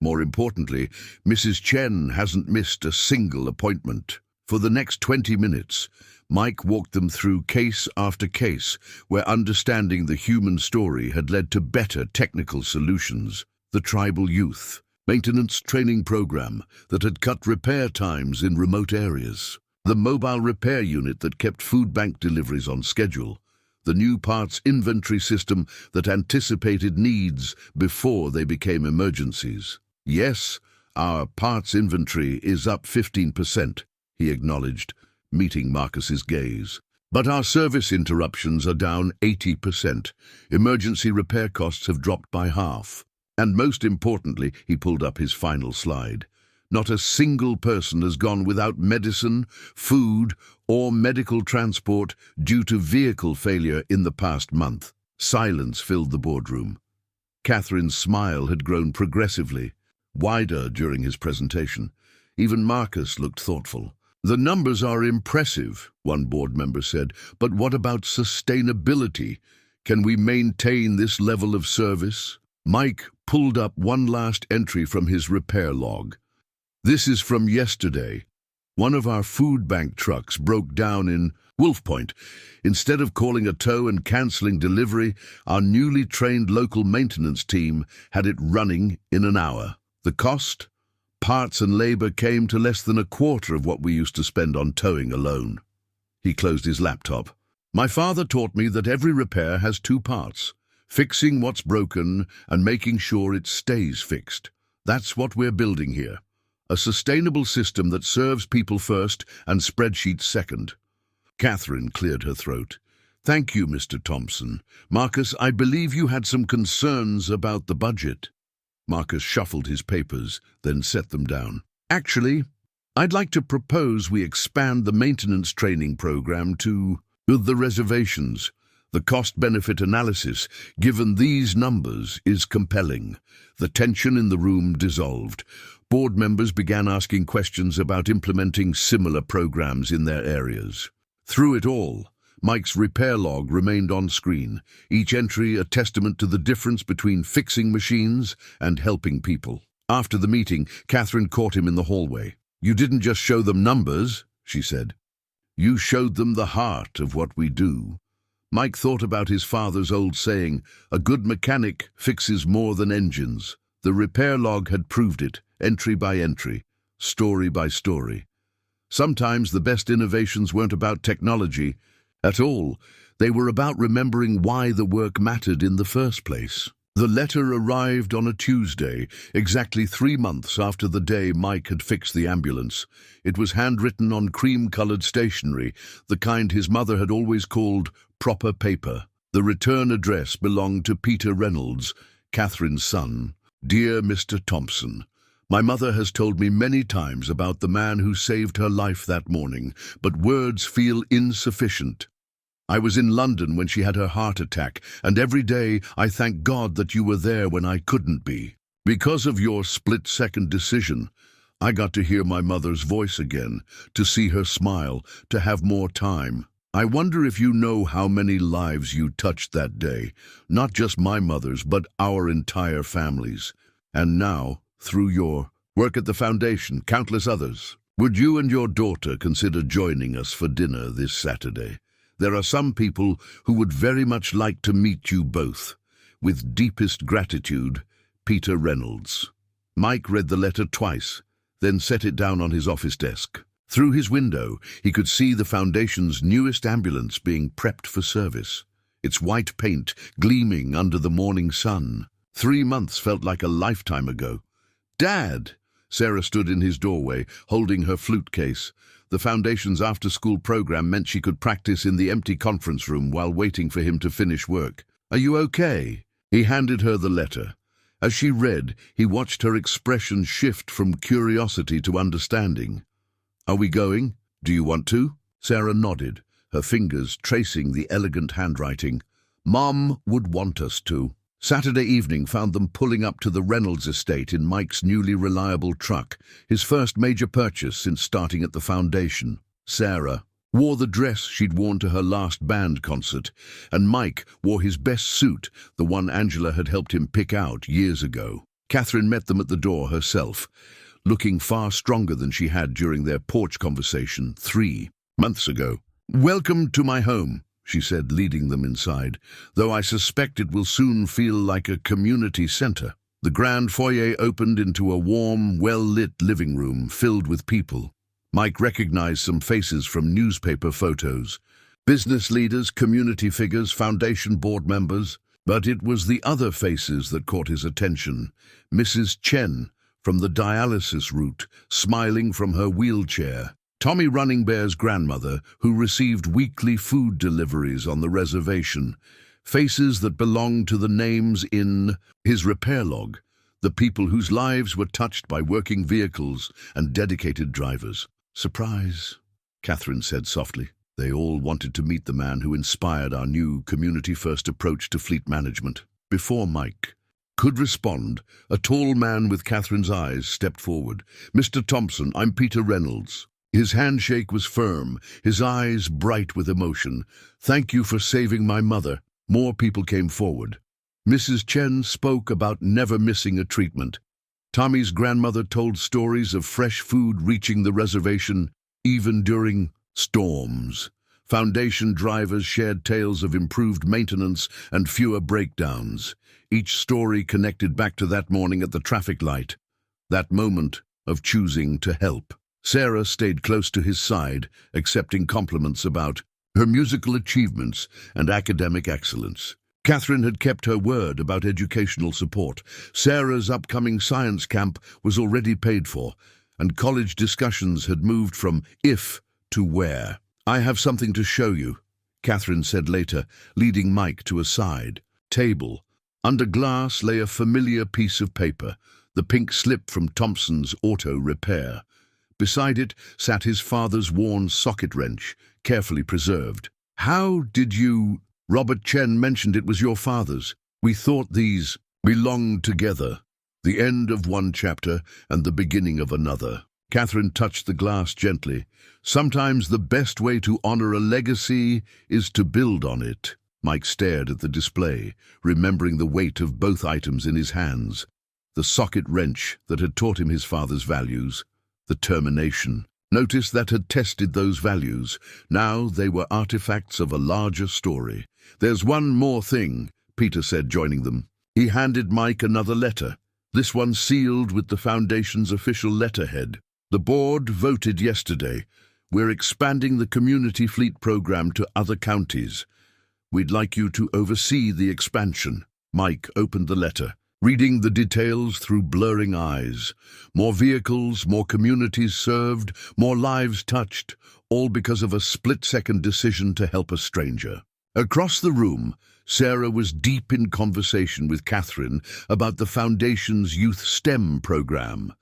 More importantly, Mrs. Chen hasn't missed a single appointment." For the next 20 minutes, Mike walked them through case after case where understanding the human story had led to better technical solutions. The tribal youth maintenance training program that had cut repair times in remote areas. The mobile repair unit that kept food bank deliveries on schedule. The new parts inventory system that anticipated needs before they became emergencies. "Yes, our parts inventory is up 15%. He acknowledged, meeting Marcus's gaze. "But our service interruptions are down 80%. Emergency repair costs have dropped by half. And most importantly," he pulled up his final slide, "not a single person has gone without medicine, food, or medical transport due to vehicle failure in the past month." Silence filled the boardroom. Catherine's smile had grown progressively wider during his presentation. Even Marcus looked thoughtful. "The numbers are impressive," one board member said, "but what about sustainability? Can we maintain this level of service?" Mike pulled up one last entry from his repair log. "This is from yesterday. One of our food bank trucks broke down in Wolf Point. Instead of calling a tow and cancelling delivery, our newly trained local maintenance team had it running in an hour. The cost? Parts and labor came to less than a quarter of what we used to spend on towing alone." He closed his laptop. "My father taught me that every repair has 2 parts, fixing what's broken and making sure it stays fixed. That's what we're building here. A sustainable system that serves people first and spreadsheets second." Catherine cleared her throat. "Thank you, Mr. Thompson. Marcus, I believe you had some concerns about the budget." Marcus shuffled his papers, then set them down. "Actually, I'd like to propose we expand the maintenance training program to the reservations. The cost-benefit analysis, given these numbers, is compelling." The tension in the room dissolved. Board members began asking questions about implementing similar programs in their areas. Through it all, Mike's repair log remained on screen, each entry a testament to the difference between fixing machines and helping people. After the meeting, Catherine caught him in the hallway. "You didn't just show them numbers," she said. "You showed them the heart of what we do." Mike thought about his father's old saying, "A good mechanic fixes more than engines." The repair log had proved it, entry by entry, story by story. Sometimes the best innovations weren't about technology at all. They were about remembering why the work mattered in the first place. The letter arrived on a Tuesday, exactly 3 months after the day Mike had fixed the ambulance. It was handwritten on cream-colored stationery, the kind his mother had always called proper paper. The return address belonged to Peter Reynolds, Catherine's son. "Dear Mr. Thompson, my mother has told me many times about the man who saved her life that morning, but words feel insufficient. I was in London when she had her heart attack, and every day I thank God that you were there when I couldn't be. Because of your split-second decision, I got to hear my mother's voice again, to see her smile, to have more time. I wonder if you know how many lives you touched that day, not just my mother's, but our entire families. And now, through your work at the foundation, countless others. Would you and your daughter consider joining us for dinner this Saturday? There are some people who would very much like to meet you both. With deepest gratitude, Peter Reynolds." Mike read the letter twice, then set it down on his office desk. Through his window, he could see the Foundation's newest ambulance being prepped for service, its white paint gleaming under the morning sun. 3 months felt like a lifetime ago. "Dad!" Sarah stood in his doorway, holding her flute case. The Foundation's after-school program meant she could practice in the empty conference room while waiting for him to finish work. "Are you okay?" He handed her the letter. As she read, he watched her expression shift from curiosity to understanding. "Are we going? Do you want to?" Sarah nodded, her fingers tracing the elegant handwriting. "Mom would want us to." Saturday evening found them pulling up to the Reynolds estate in Mike's newly reliable truck, his first major purchase since starting at the Foundation. Sarah wore the dress she'd worn to her last band concert, and Mike wore his best suit, the one Angela had helped him pick out years ago. Catherine met them at the door herself, looking far stronger than she had during their porch conversation 3 months ago. "Welcome to my home," she said, leading them inside, "though I suspect it will soon feel like a community center." The grand foyer opened into a warm, well-lit living room filled with people. Mike recognized some faces from newspaper photos. Business leaders, community figures, Foundation board members. But it was the other faces that caught his attention. Mrs. Chen, from the dialysis route, smiling from her wheelchair. Tommy Running Bear's grandmother, who received weekly food deliveries on the reservation. Faces that belonged to the names in his repair log, the people whose lives were touched by working vehicles and dedicated drivers. "Surprise," Catherine said softly. They all wanted to meet the man who inspired our new community-first approach to fleet management. Before Mike could respond, a tall man with Catherine's eyes stepped forward. "Mr. Thompson, I'm Peter Reynolds." His handshake was firm, his eyes bright with emotion. "Thank you for saving my mother." More people came forward. Mrs. Chen spoke about never missing a treatment. Tommy's grandmother told stories of fresh food reaching the reservation, even during storms. Foundation drivers shared tales of improved maintenance and fewer breakdowns. Each story connected back to that morning at the traffic light, that moment of choosing to help. Sarah stayed close to his side, accepting compliments about her musical achievements and academic excellence. Catherine had kept her word about educational support. Sarah's upcoming science camp was already paid for, and college discussions had moved from if to where. "I have something to show you," Catherine said later, leading Mike to a side table. Under glass lay a familiar piece of paper, the pink slip from Thompson's auto repair. Beside it sat his father's worn socket wrench, carefully preserved. "How did you—" "Robert Chen mentioned it was your father's. We thought these belonged together." The end of one chapter and the beginning of another. Catherine touched the glass gently. "Sometimes the best way to honor a legacy is to build on it." Mike stared at the display, remembering the weight of both items in his hands. The socket wrench that had taught him his father's values, the termination. Notice that had tested those values. Now they were artifacts of a larger story. "There's one more thing," Peter said, joining them. He handed Mike another letter, this one sealed with the Foundation's official letterhead. "The board voted yesterday. We're expanding the community fleet program to other counties. We'd like you to oversee the expansion." Mike opened the letter, reading the details through blurring eyes. More vehicles, more communities served, more lives touched, all because of a split-second decision to help a stranger. Across the room, Sarah was deep in conversation with Catherine about the Foundation's Youth STEM program.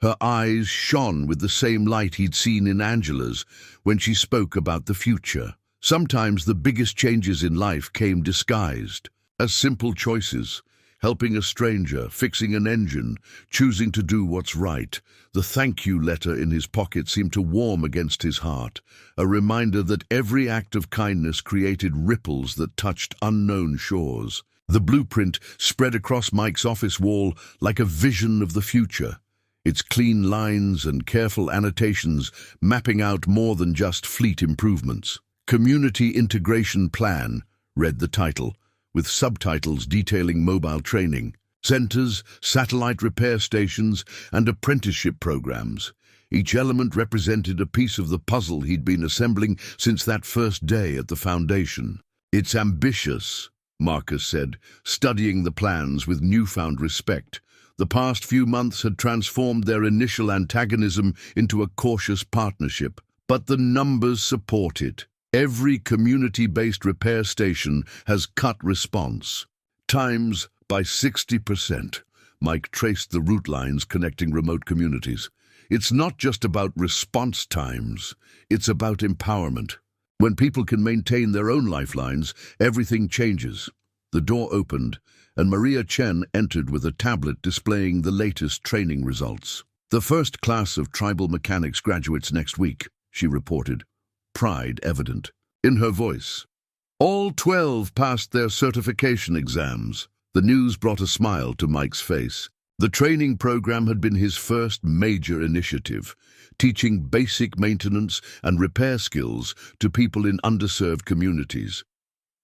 Her eyes shone with the same light he'd seen in Angela's when she spoke about the future. Sometimes the biggest changes in life came disguised as simple choices. Helping a stranger, fixing an engine, choosing to do what's right. The thank you letter in his pocket seemed to warm against his heart, a reminder that every act of kindness created ripples that touched unknown shores. The blueprint spread across Mike's office wall like a vision of the future, its clean lines and careful annotations mapping out more than just fleet improvements. "Community Integration Plan," read the title, with subtitles detailing mobile training, centers, satellite repair stations, and apprenticeship programs. Each element represented a piece of the puzzle he'd been assembling since that first day at the Foundation. "It's ambitious," Marcus said, studying the plans with newfound respect. The past few months had transformed their initial antagonism into a cautious partnership, but the numbers support it. Every community-based repair station has cut response times by 60%. Mike traced the route lines connecting remote communities. "It's not just about response times, it's about empowerment. When people can maintain their own lifelines, everything changes." The door opened, and Maria Chen entered with a tablet displaying the latest training results. "The first class of tribal mechanics graduates next week," she reported, pride evident in her voice. "All 12 passed their certification exams." The news brought a smile to Mike's face. The training program had been his first major initiative, teaching basic maintenance and repair skills to people in underserved communities.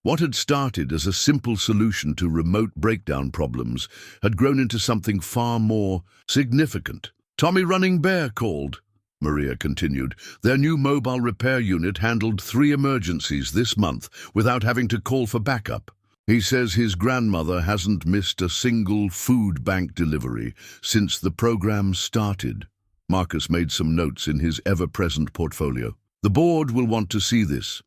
What had started as a simple solution to remote breakdown problems had grown into something far more significant. "Tommy Running Bear called," Maria continued. "Their new mobile repair unit handled 3 emergencies this month without having to call for backup. He says his grandmother hasn't missed a single food bank delivery since the program started." Marcus made some notes in his ever-present portfolio. "The board will want to see this.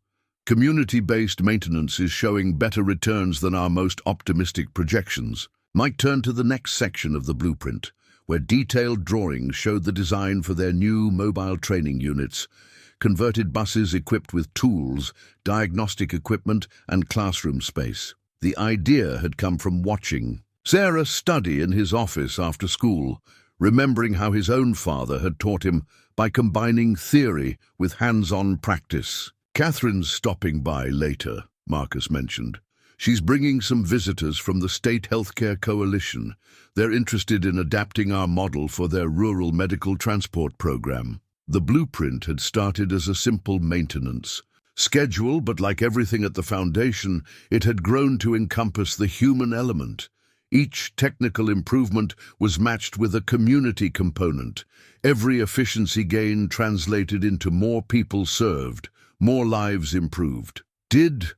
Community-based maintenance is showing better returns than our most optimistic projections." Mike turned to the next section of the blueprint, where detailed drawings showed the design for their new mobile training units, converted buses equipped with tools, diagnostic equipment, and classroom space. The idea had come from watching Sarah study in his office after school, remembering how his own father had taught him by combining theory with hands-on practice. "Catherine's stopping by later," Marcus mentioned. "She's bringing some visitors from the State Healthcare Coalition. They're interested in adapting our model for their rural medical transport program." The blueprint had started as a simple maintenance schedule, but like everything at the Foundation, it had grown to encompass the human element. Each technical improvement was matched with a community component. Every efficiency gain translated into more people served, more lives improved. "Did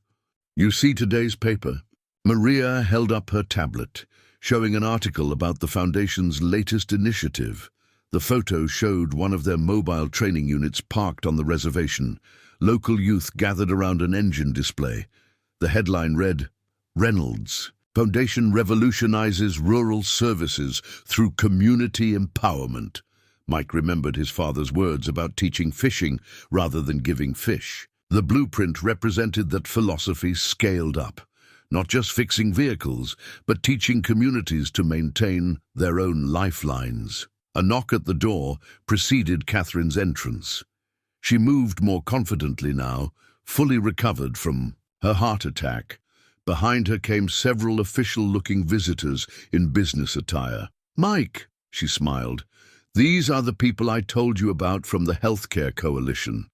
you see today's paper?" Maria held up her tablet, showing an article about the Foundation's latest initiative. The photo showed one of their mobile training units parked on the reservation. Local youth gathered around an engine display. The headline read, "Reynolds, Foundation revolutionizes rural services through community empowerment." Mike remembered his father's words about teaching fishing rather than giving fish. The blueprint represented that philosophy scaled up, not just fixing vehicles, but teaching communities to maintain their own lifelines. A knock at the door preceded Catherine's entrance. She moved more confidently now, fully recovered from her heart attack. Behind her came several official-looking visitors in business attire. "Mike," she smiled, These are the people I told you about from the Healthcare Coalition.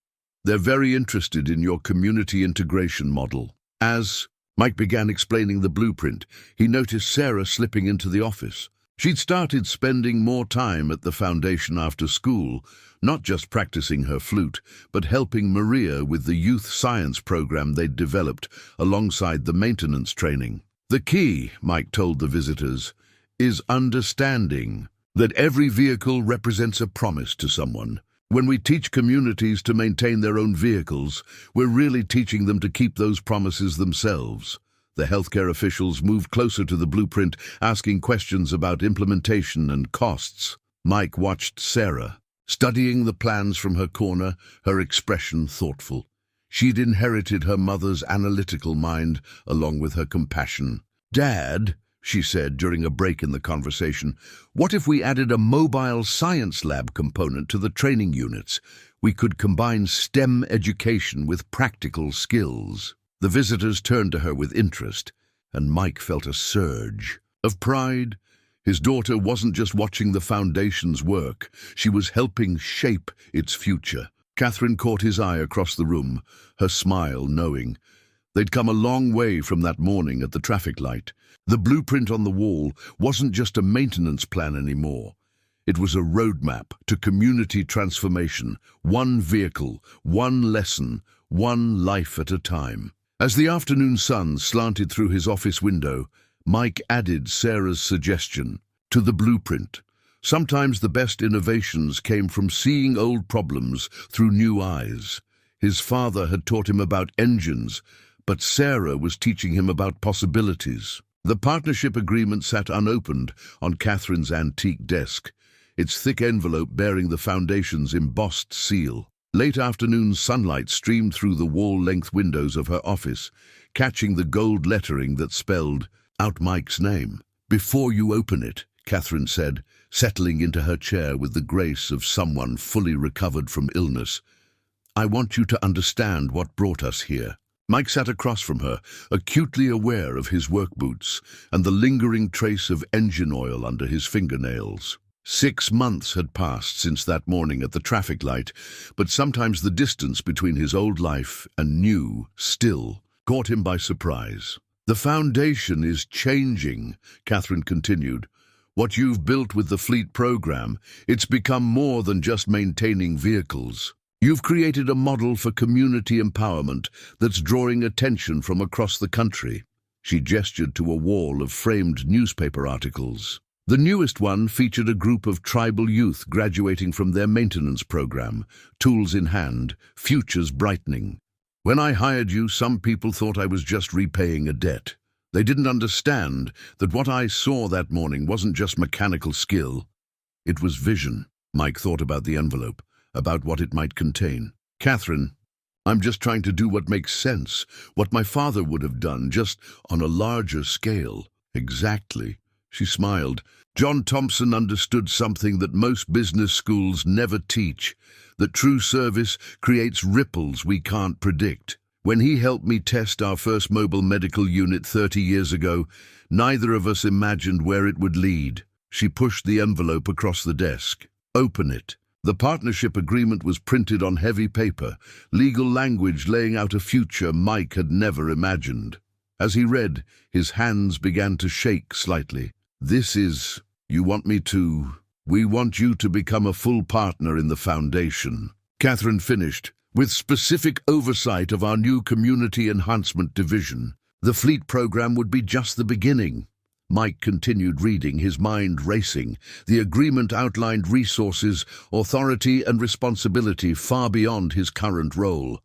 They're very interested in your community integration model. As Mike began explaining the blueprint, he noticed Sarah slipping into the office. She'd started spending more time at the foundation after school, not just practicing her flute, but helping Maria with the youth science program they'd developed alongside the maintenance training. The key, Mike told the visitors, is understanding that every vehicle represents a promise to someone. When we teach communities to maintain their own vehicles, we're really teaching them to keep those promises themselves. The healthcare officials moved closer to the blueprint, asking questions about implementation and costs. Mike watched Sarah, studying the plans from her corner, her expression thoughtful. She'd inherited her mother's analytical mind, along with her compassion. "Dad," she said during a break in the conversation, "what if we added a mobile science lab component to the training units? We could combine STEM education with practical skills." The visitors turned to her with interest, and Mike felt a surge of pride. His daughter wasn't just watching the foundation's work, she was helping shape its future. Catherine caught his eye across the room, her smile knowing. They'd come a long way from that morning at the traffic light. The blueprint on the wall wasn't just a maintenance plan anymore. It was a roadmap to community transformation, one vehicle, one lesson, one life at a time. As the afternoon sun slanted through his office window, Mike added Sarah's suggestion to the blueprint. Sometimes the best innovations came from seeing old problems through new eyes. His father had taught him about engines, but Sarah was teaching him about possibilities. The partnership agreement sat unopened on Catherine's antique desk, its thick envelope bearing the foundation's embossed seal. Late afternoon sunlight streamed through the wall-length windows of her office, catching the gold lettering that spelled out Mike's name. "Before you open it," Catherine said, settling into her chair with the grace of someone fully recovered from illness, "I want you to understand what brought us here." Mike sat across from her, acutely aware of his work boots and the lingering trace of engine oil under his fingernails. 6 months had passed since that morning at the traffic light, but sometimes the distance between his old life and new still caught him by surprise. "The foundation is changing," Catherine continued. "What you've built with the fleet program, it's become more than just maintaining vehicles. You've created a model for community empowerment that's drawing attention from across the country." She gestured to a wall of framed newspaper articles. The newest one featured a group of tribal youth graduating from their maintenance program, tools in hand, futures brightening. "When I hired you, some people thought I was just repaying a debt. They didn't understand that what I saw that morning wasn't just mechanical skill. It was vision." Mike thought about the envelope, about what it might contain. "Catherine, I'm just trying to do what makes sense, what my father would have done, just on a larger scale." "Exactly." She smiled. "John Thompson understood something that most business schools never teach, that true service creates ripples we can't predict. When he helped me test our first mobile medical unit 30 years ago, neither of us imagined where it would lead." She pushed the envelope across the desk. "Open it." The partnership agreement was printed on heavy paper, legal language laying out a future Mike had never imagined. As he read, his hands began to shake slightly. "This is, we want you to become a full partner in the foundation." Catherine finished, "with specific oversight of our new community enhancement division. The fleet program would be just the beginning." Mike continued reading, his mind racing. The agreement outlined resources, authority and responsibility far beyond his current role.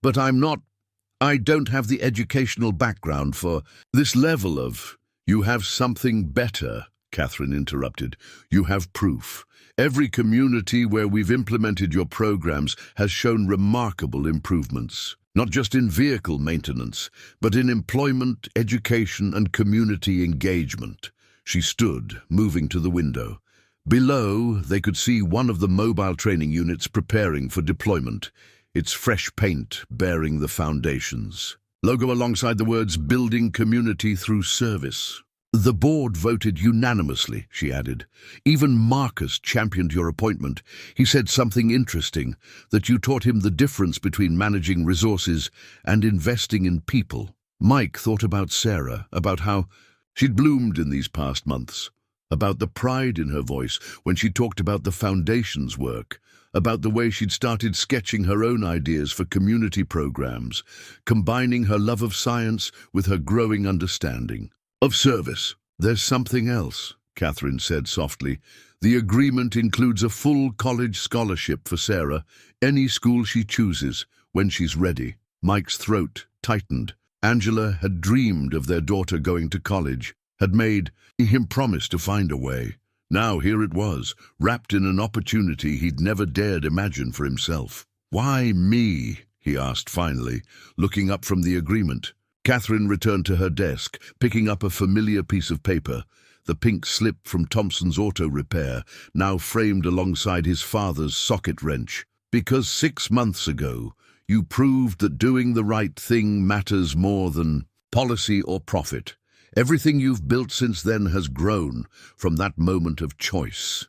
"But I don't have the educational background for this level of—" "You have something better," Catherine interrupted. "You have proof. Every community where we've implemented your programs has shown remarkable improvements. Not just in vehicle maintenance, but in employment, education, and community engagement." She stood, moving to the window. Below, they could see one of the mobile training units preparing for deployment, its fresh paint bearing the foundation's logo alongside the words "Building Community Through Service." The board voted unanimously, she added. Even Marcus championed your appointment. He said something interesting, that you taught him the difference between managing resources and investing in people. Mike thought about Sarah, about how she'd bloomed in these past months, about the pride in her voice when she talked about the foundation's work, about the way she'd started sketching her own ideas for community programs, combining her love of science with her growing understanding of service. There's something else, Catherine said softly. The agreement includes a full college scholarship for Sarah, any school she chooses, when she's ready. Mike's throat tightened. Angela had dreamed of their daughter going to college, had made him promise to find a way. Now here it was, wrapped in an opportunity he'd never dared imagine for himself. "Why me?" he asked finally, looking up from the agreement. Catherine returned to her desk, picking up a familiar piece of paper, the pink slip from Thompson's auto repair, now framed alongside his father's socket wrench. "Because 6 months ago, you proved that doing the right thing matters more than policy or profit. Everything you've built since then has grown from that moment of choice."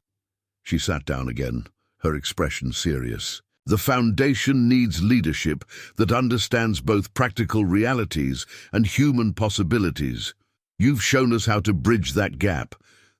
She sat down again, her expression serious. "The foundation needs leadership that understands both practical realities and human possibilities. You've shown us how to bridge that gap.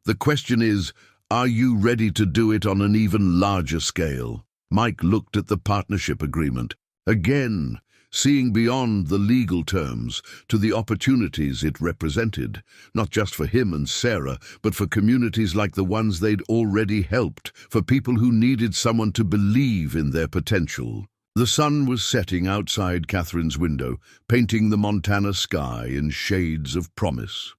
The question is, are you ready to do it on an even larger scale?" Mike looked at the partnership agreement. Again, seeing beyond the legal terms to the opportunities it represented, not just for him and Sarah, but for communities like the ones they'd already helped, for people who needed someone to believe in their potential. The sun was setting outside Catherine's window, painting the Montana sky in shades of promise.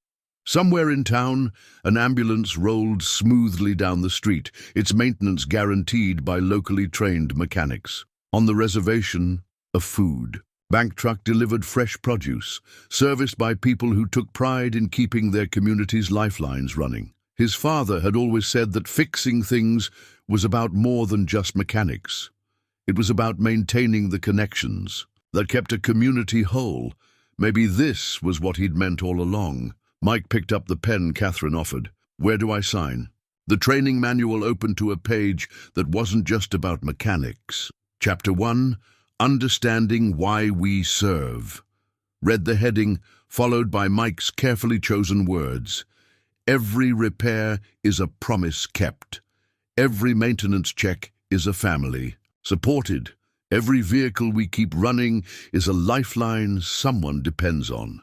Somewhere in town, an ambulance rolled smoothly down the street, its maintenance guaranteed by locally trained mechanics. On the reservation, a food bank truck delivered fresh produce, serviced by people who took pride in keeping their community's lifelines running. His father had always said that fixing things was about more than just mechanics. It was about maintaining the connections that kept a community whole. Maybe this was what he'd meant all along. Mike picked up the pen Catherine offered. "Where do I sign?" The training manual opened to a page that wasn't just about mechanics. Chapter 1, Understanding Why We Serve. Read the heading, followed by Mike's carefully chosen words. "Every repair is a promise kept. Every maintenance check is a family supported. Every vehicle we keep running is a lifeline someone depends on."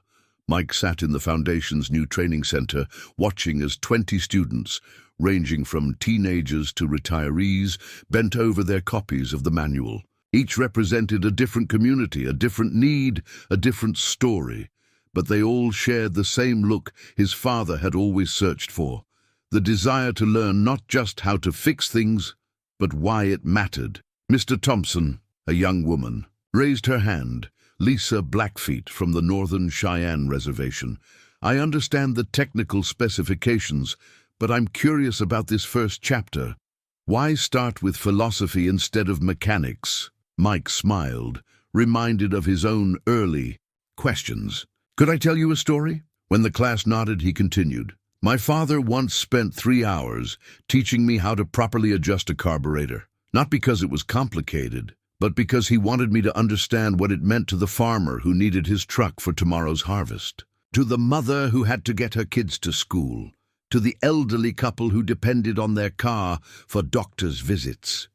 Mike sat in the Foundation's new training center, watching as 20 students, ranging from teenagers to retirees, bent over their copies of the manual. Each represented a different community, a different need, a different story. But they all shared the same look his father had always searched for, the desire to learn not just how to fix things, but why it mattered. Mr. Thompson, a young woman, raised her hand, Lisa Blackfeet from the Northern Cheyenne Reservation. "I understand the technical specifications, but I'm curious about this first chapter. Why start with philosophy instead of mechanics?" Mike smiled, reminded of his own early questions. "Could I tell you a story?" When the class nodded, he continued. "My father once spent 3 hours teaching me how to properly adjust a carburetor. Not because it was complicated, but because he wanted me to understand what it meant to the farmer who needed his truck for tomorrow's harvest, to the mother who had to get her kids to school, to the elderly couple who depended on their car for doctor's visits."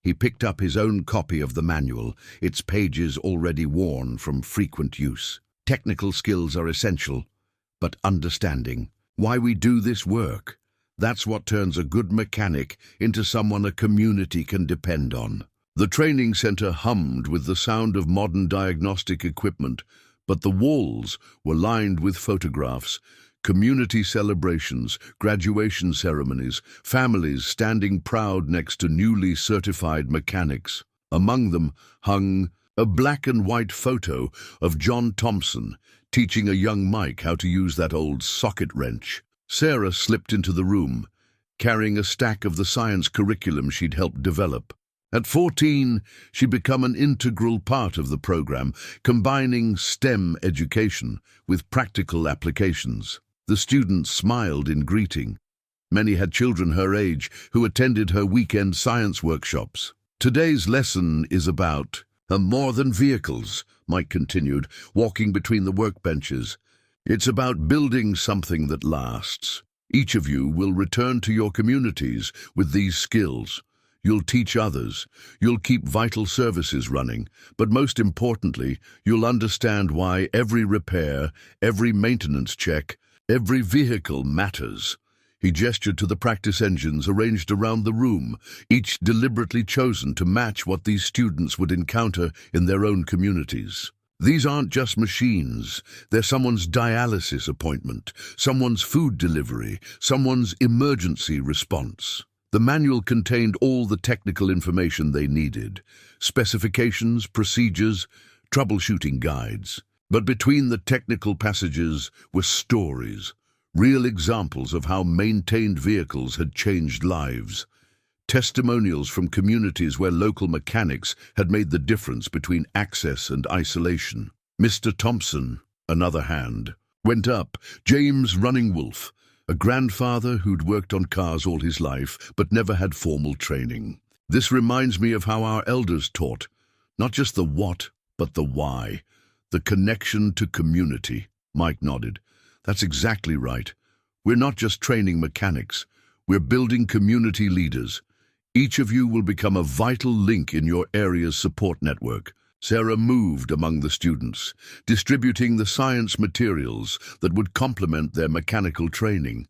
He picked up his own copy of the manual, its pages already worn from frequent use. Technical skills are essential, but understanding why we do this work, that's what turns a good mechanic into someone a community can depend on. The training center hummed with the sound of modern diagnostic equipment, but the walls were lined with photographs, community celebrations, graduation ceremonies, families standing proud next to newly certified mechanics. Among them hung a black and white photo of John Thompson teaching a young Mike how to use that old socket wrench. Sarah slipped into the room, carrying a stack of the science curriculum she'd helped develop. At 14, she'd become an integral part of the program, combining STEM education with practical applications. The students smiled in greeting. Many had children her age who attended her weekend science workshops. Today's lesson is about more than vehicles, Mike continued, walking between the workbenches. It's about building something that lasts. Each of you will return to your communities with these skills. You'll teach others. You'll keep vital services running. But most importantly, you'll understand why every repair, every maintenance check, every vehicle matters. He gestured to the practice engines arranged around the room, each deliberately chosen to match what these students would encounter in their own communities. These aren't just machines. They're someone's dialysis appointment, someone's food delivery, someone's emergency response. The manual contained all the technical information they needed: specifications, procedures, troubleshooting guides. But between the technical passages were stories, real examples of how maintained vehicles had changed lives. Testimonials from communities where local mechanics had made the difference between access and isolation. Mr. Thompson, another hand, went up. James Running Wolf, a grandfather who'd worked on cars all his life but never had formal training. This reminds me of how our elders taught, not just the what, but the why, the connection to community. Mike nodded. That's exactly right. We're not just training mechanics. We're building community leaders. Each of you will become a vital link in your area's support network. Sarah moved among the students, distributing the science materials that would complement their mechanical training.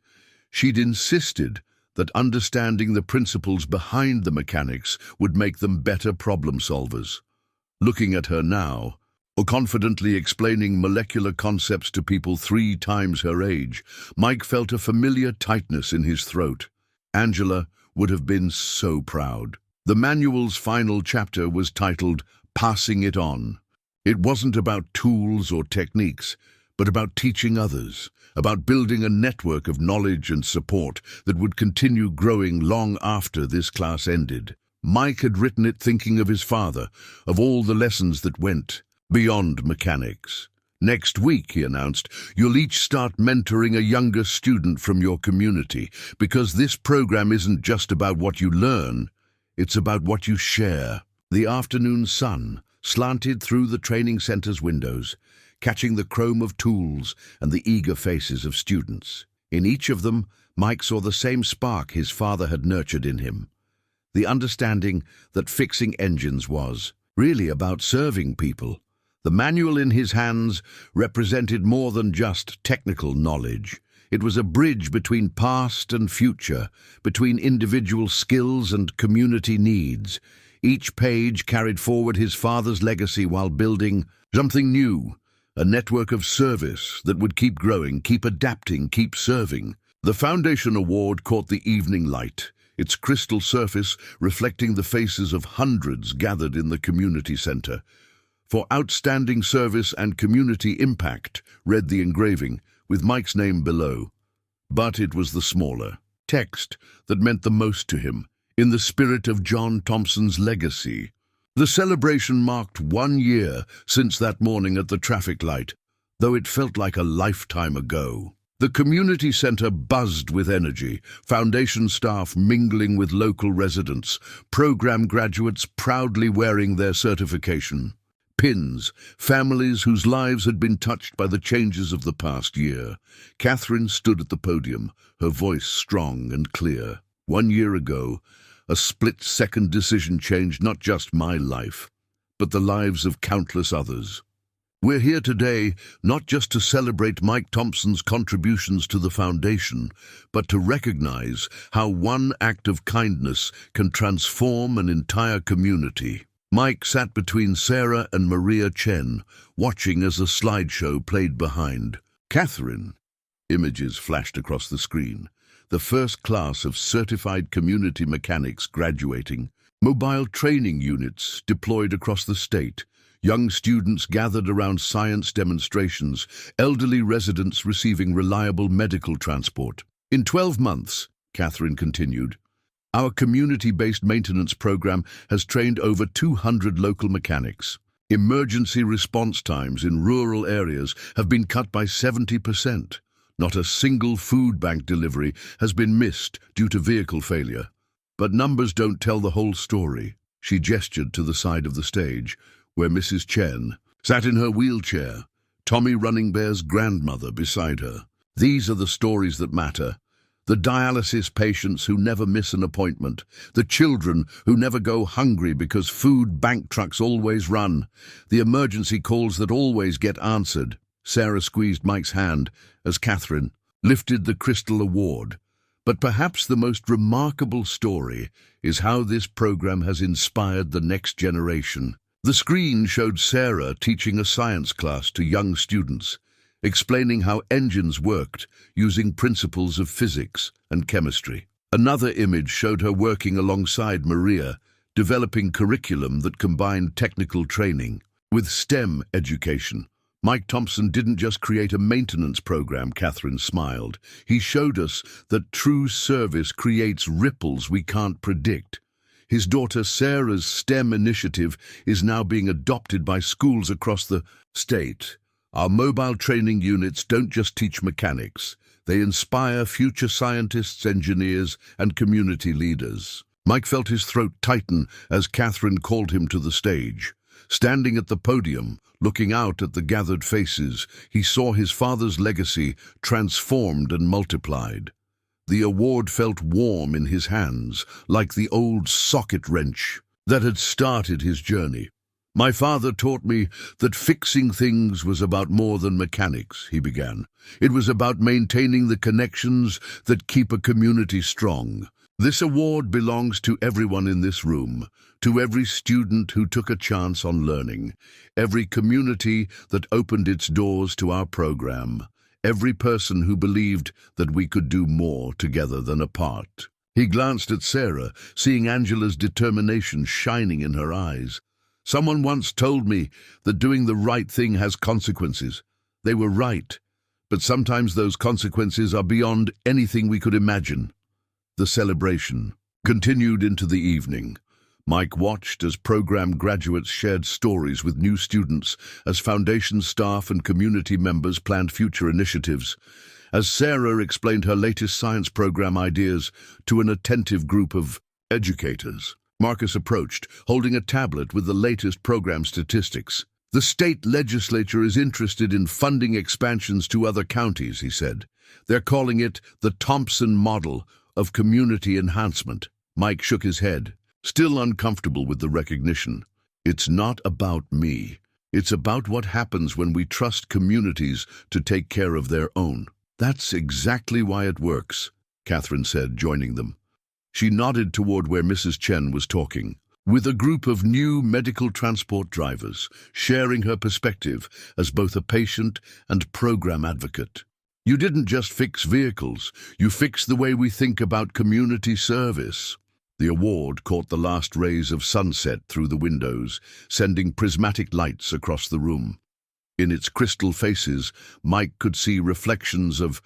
She'd insisted that understanding the principles behind the mechanics would make them better problem solvers. Looking at her now, or confidently explaining molecular concepts to people 3 times her age, Mike felt a familiar tightness in his throat. Angela would have been so proud. The manual's final chapter was titled Passing It On. It wasn't about tools or techniques, but about teaching others, about building a network of knowledge and support that would continue growing long after this class ended. Mike had written it thinking of his father, of all the lessons that went beyond mechanics. Next week, he announced, you'll each start mentoring a younger student from your community, because this program isn't just about what you learn, it's about what you share. The afternoon sun slanted through the training center's windows, catching the chrome of tools and the eager faces of students. In each of them, Mike saw the same spark his father had nurtured in him. The understanding that fixing engines was really about serving people. The manual in his hands represented more than just technical knowledge. It was a bridge between past and future, between individual skills and community needs. Each page carried forward his father's legacy while building something new, a network of service that would keep growing, keep adapting, keep serving. The Foundation Award caught the evening light, its crystal surface reflecting the faces of hundreds gathered in the community center. For outstanding service and community impact, read the engraving, with Mike's name below. But it was the smaller text that meant the most to him, in the spirit of John Thompson's legacy. The celebration marked 1 year since that morning at the traffic light, though it felt like a lifetime ago. The community center buzzed with energy, Foundation staff mingling with local residents, program graduates proudly wearing their certification. Pins, families whose lives had been touched by the changes of the past year. Catherine stood at the podium, her voice strong and clear. 1 year ago, a split-second decision changed not just my life, but the lives of countless others. We're here today not just to celebrate Mike Thompson's contributions to the Foundation, but to recognize how one act of kindness can transform an entire community. Mike sat between Sarah and Maria Chen, watching as a slideshow played behind. Catherine. Images flashed across the screen. The first class of certified community mechanics graduating. Mobile training units deployed across the state. Young students gathered around science demonstrations. Elderly residents receiving reliable medical transport. In 12 months, Catherine continued, our community-based maintenance program has trained over 200 local mechanics. Emergency response times in rural areas have been cut by 70%. Not a single food bank delivery has been missed due to vehicle failure. But numbers don't tell the whole story. She gestured to the side of the stage, where Mrs. Chen sat in her wheelchair, Tommy Running Bear's grandmother beside her. These are the stories that matter. The dialysis patients who never miss an appointment, the children who never go hungry because food bank trucks always run, the emergency calls that always get answered. Sarah squeezed Mike's hand as Catherine lifted the Crystal Award. But perhaps the most remarkable story is how this program has inspired the next generation. The screen showed Sarah teaching a science class to young students, explaining how engines worked using principles of physics and chemistry. Another image showed her working alongside Maria, developing curriculum that combined technical training with STEM education. Mike Thompson didn't just create a maintenance program, Catherine smiled. He showed us that true service creates ripples we can't predict. His daughter Sarah's STEM initiative is now being adopted by schools across the state. Our mobile training units don't just teach mechanics. They inspire future scientists, engineers, and community leaders. Mike felt his throat tighten as Catherine called him to the stage. Standing at the podium, looking out at the gathered faces, he saw his father's legacy transformed and multiplied. The award felt warm in his hands, like the old socket wrench that had started his journey. My father taught me that fixing things was about more than mechanics, he began. It was about maintaining the connections that keep a community strong. This award belongs to everyone in this room, to every student who took a chance on learning, every community that opened its doors to our program, every person who believed that we could do more together than apart. He glanced at Sarah, seeing Angela's determination shining in her eyes. Someone once told me that doing the right thing has consequences. They were right, but sometimes those consequences are beyond anything we could imagine. The celebration continued into the evening. Mike watched as program graduates shared stories with new students, as foundation staff and community members planned future initiatives, as Sarah explained her latest science program ideas to an attentive group of educators. Marcus approached, holding a tablet with the latest program statistics. The state legislature is interested in funding expansions to other counties, he said. They're calling it the Thompson model of community enhancement. Mike shook his head, still uncomfortable with the recognition. It's not about me. It's about what happens when we trust communities to take care of their own. That's exactly why it works, Catherine said, joining them. She nodded toward where Mrs. Chen was talking, with a group of new medical transport drivers, sharing her perspective as both a patient and program advocate. You didn't just fix vehicles, you fixed the way we think about community service. The award caught the last rays of sunset through the windows, sending prismatic lights across the room. In its crystal faces, Mike could see reflections of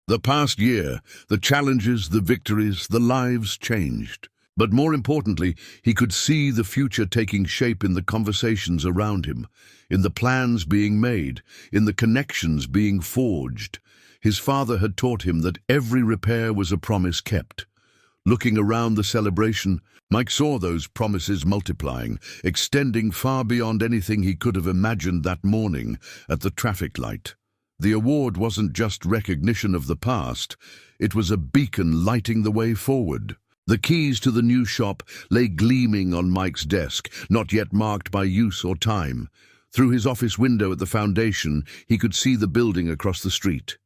the past year, the challenges, the victories, the lives changed. But more importantly, he could see the future taking shape in the conversations around him, in the plans being made, in the connections being forged. His father had taught him that every repair was a promise kept. Looking around the celebration, Mike saw those promises multiplying, extending far beyond anything he could have imagined that morning at the traffic light. The award wasn't just recognition of the past, it was a beacon lighting the way forward. The keys to the new shop lay gleaming on Mike's desk, not yet marked by use or time. Through his office window at the foundation, he could see the building across the street.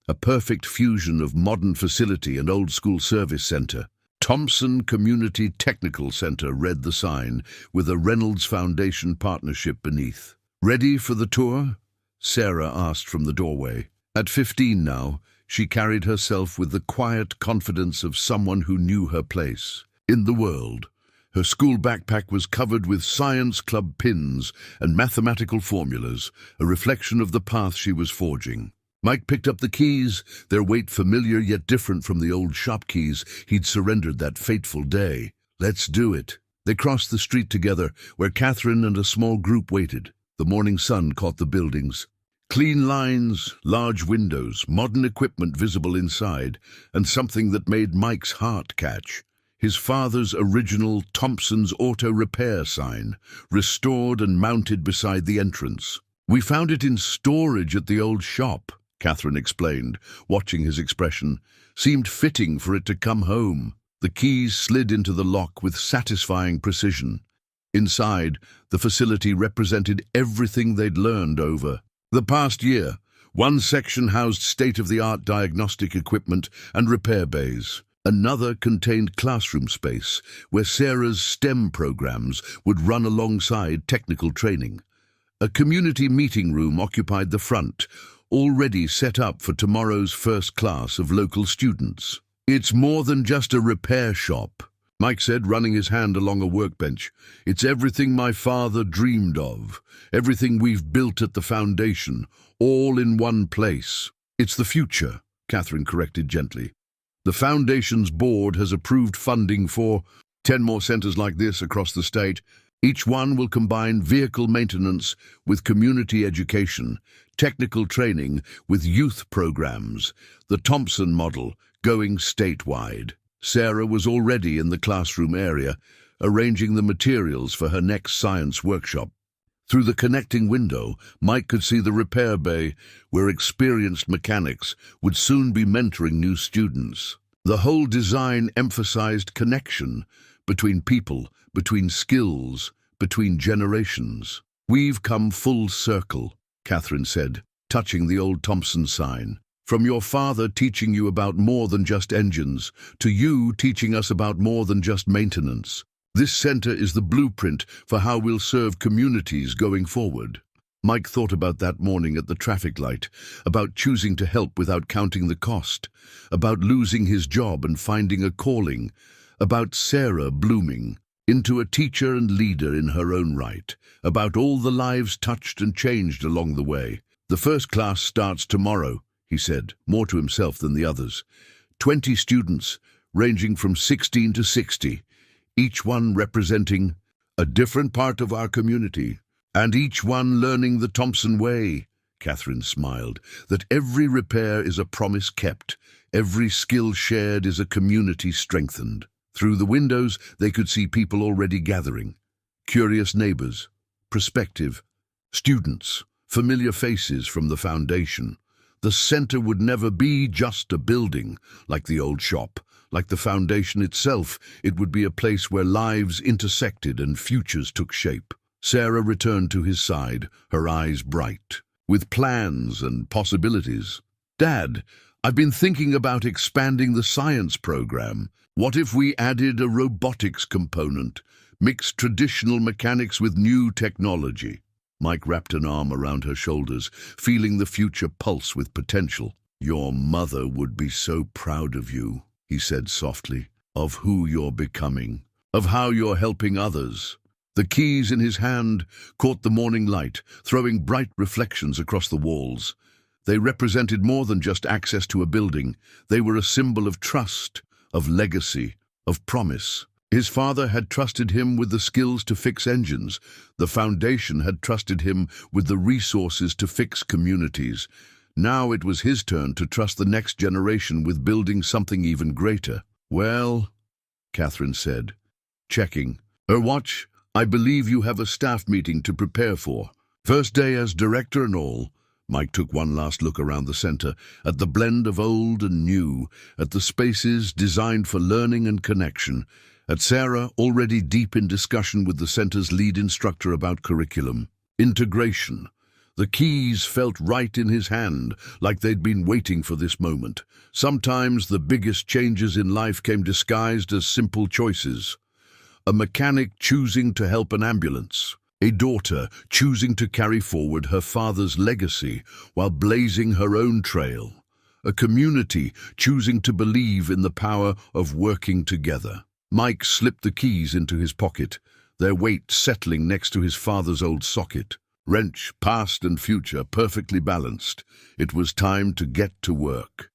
A perfect fusion of modern facility and old-school service center. Thompson Community Technical Center read the sign, with a Reynolds Foundation partnership beneath. Ready for the tour? Sarah asked from the doorway. At 15 now, she carried herself with the quiet confidence of someone who knew her place in the world. Her school backpack was covered with science club pins and mathematical formulas, a reflection of the path she was forging. Mike picked up the keys, their weight familiar yet different from the old shop keys he'd surrendered that fateful day. Let's do it. They crossed the street together, where Catherine and a small group waited. The morning sun caught the buildings, Clean lines, large windows, modern equipment visible inside, and something that made Mike's heart catch. His father's original Thompson's Auto Repair sign, restored and mounted beside the entrance. "We found it in storage at the old shop," Catherine explained, watching his expression. "Seemed fitting for it to come home." The keys slid into the lock with satisfying precision. Inside, the facility represented everything they'd learned over the past year. One section housed state-of-the-art diagnostic equipment and repair bays. Another contained classroom space, where Sarah's STEM programs would run alongside technical training. A community meeting room occupied the front, already set up for tomorrow's first class of local students. "It's more than just a repair shop," Mike said, running his hand along a workbench. "It's everything my father dreamed of, everything we've built at the foundation, all in one place." "It's the future," Catherine corrected gently. "The foundation's board has approved funding for 10 more centers like this across the state. Each one will combine vehicle maintenance with community education, technical training with youth programs, the Thompson model going statewide." Sarah was already in the classroom area, arranging the materials for her next science workshop. Through the connecting window, Mike could see the repair bay, where experienced mechanics would soon be mentoring new students. The whole design emphasized connection between people, between skills, between generations. "We've come full circle," Catherine said, touching the old Thompson sign. "From your father teaching you about more than just engines, to you teaching us about more than just maintenance. This center is the blueprint for how we'll serve communities going forward." Mike thought about that morning at the traffic light, about choosing to help without counting the cost, about losing his job and finding a calling, about Sarah blooming into a teacher and leader in her own right, about all the lives touched and changed along the way. "The first class starts tomorrow," he said, more to himself than the others. 20 students, ranging from 16 to 60, each one representing a different part of our community, and each one learning the Thompson way. Catherine smiled. "That every repair is a promise kept, every skill shared is a community strengthened." Through the windows, they could see people already gathering. Curious neighbors, prospective students, familiar faces from the foundation. The center would never be just a building, like the old shop. Like the foundation itself, it would be a place where lives intersected and futures took shape. Sarah returned to his side, her eyes bright, with plans and possibilities. "Dad, I've been thinking about expanding the science program. What if we added a robotics component, mixed traditional mechanics with new technology?" Mike wrapped an arm around her shoulders, feeling the future pulse with potential. "Your mother would be so proud of you," he said softly, "of who you're becoming, of how you're helping others." The keys in his hand caught the morning light, throwing bright reflections across the walls. They represented more than just access to a building. They were a symbol of trust, of legacy, of promise. His father had trusted him with the skills to fix engines. The foundation had trusted him with the resources to fix communities. Now it was his turn to trust the next generation with building something even greater. "Well," Catherine said, checking her watch, "I believe you have a staff meeting to prepare for. First day as director and all." Mike took one last look around the center, at the blend of old and new, at the spaces designed for learning and connection, at Sarah, already deep in discussion with the center's lead instructor about curriculum. Integration. The keys felt right in his hand, like they'd been waiting for this moment. Sometimes the biggest changes in life came disguised as simple choices. A mechanic choosing to help an ambulance. A daughter choosing to carry forward her father's legacy while blazing her own trail. A community choosing to believe in the power of working together. Mike slipped the keys into his pocket, their weight settling next to his father's old socket. Wrench, past and future, perfectly balanced. It was time to get to work.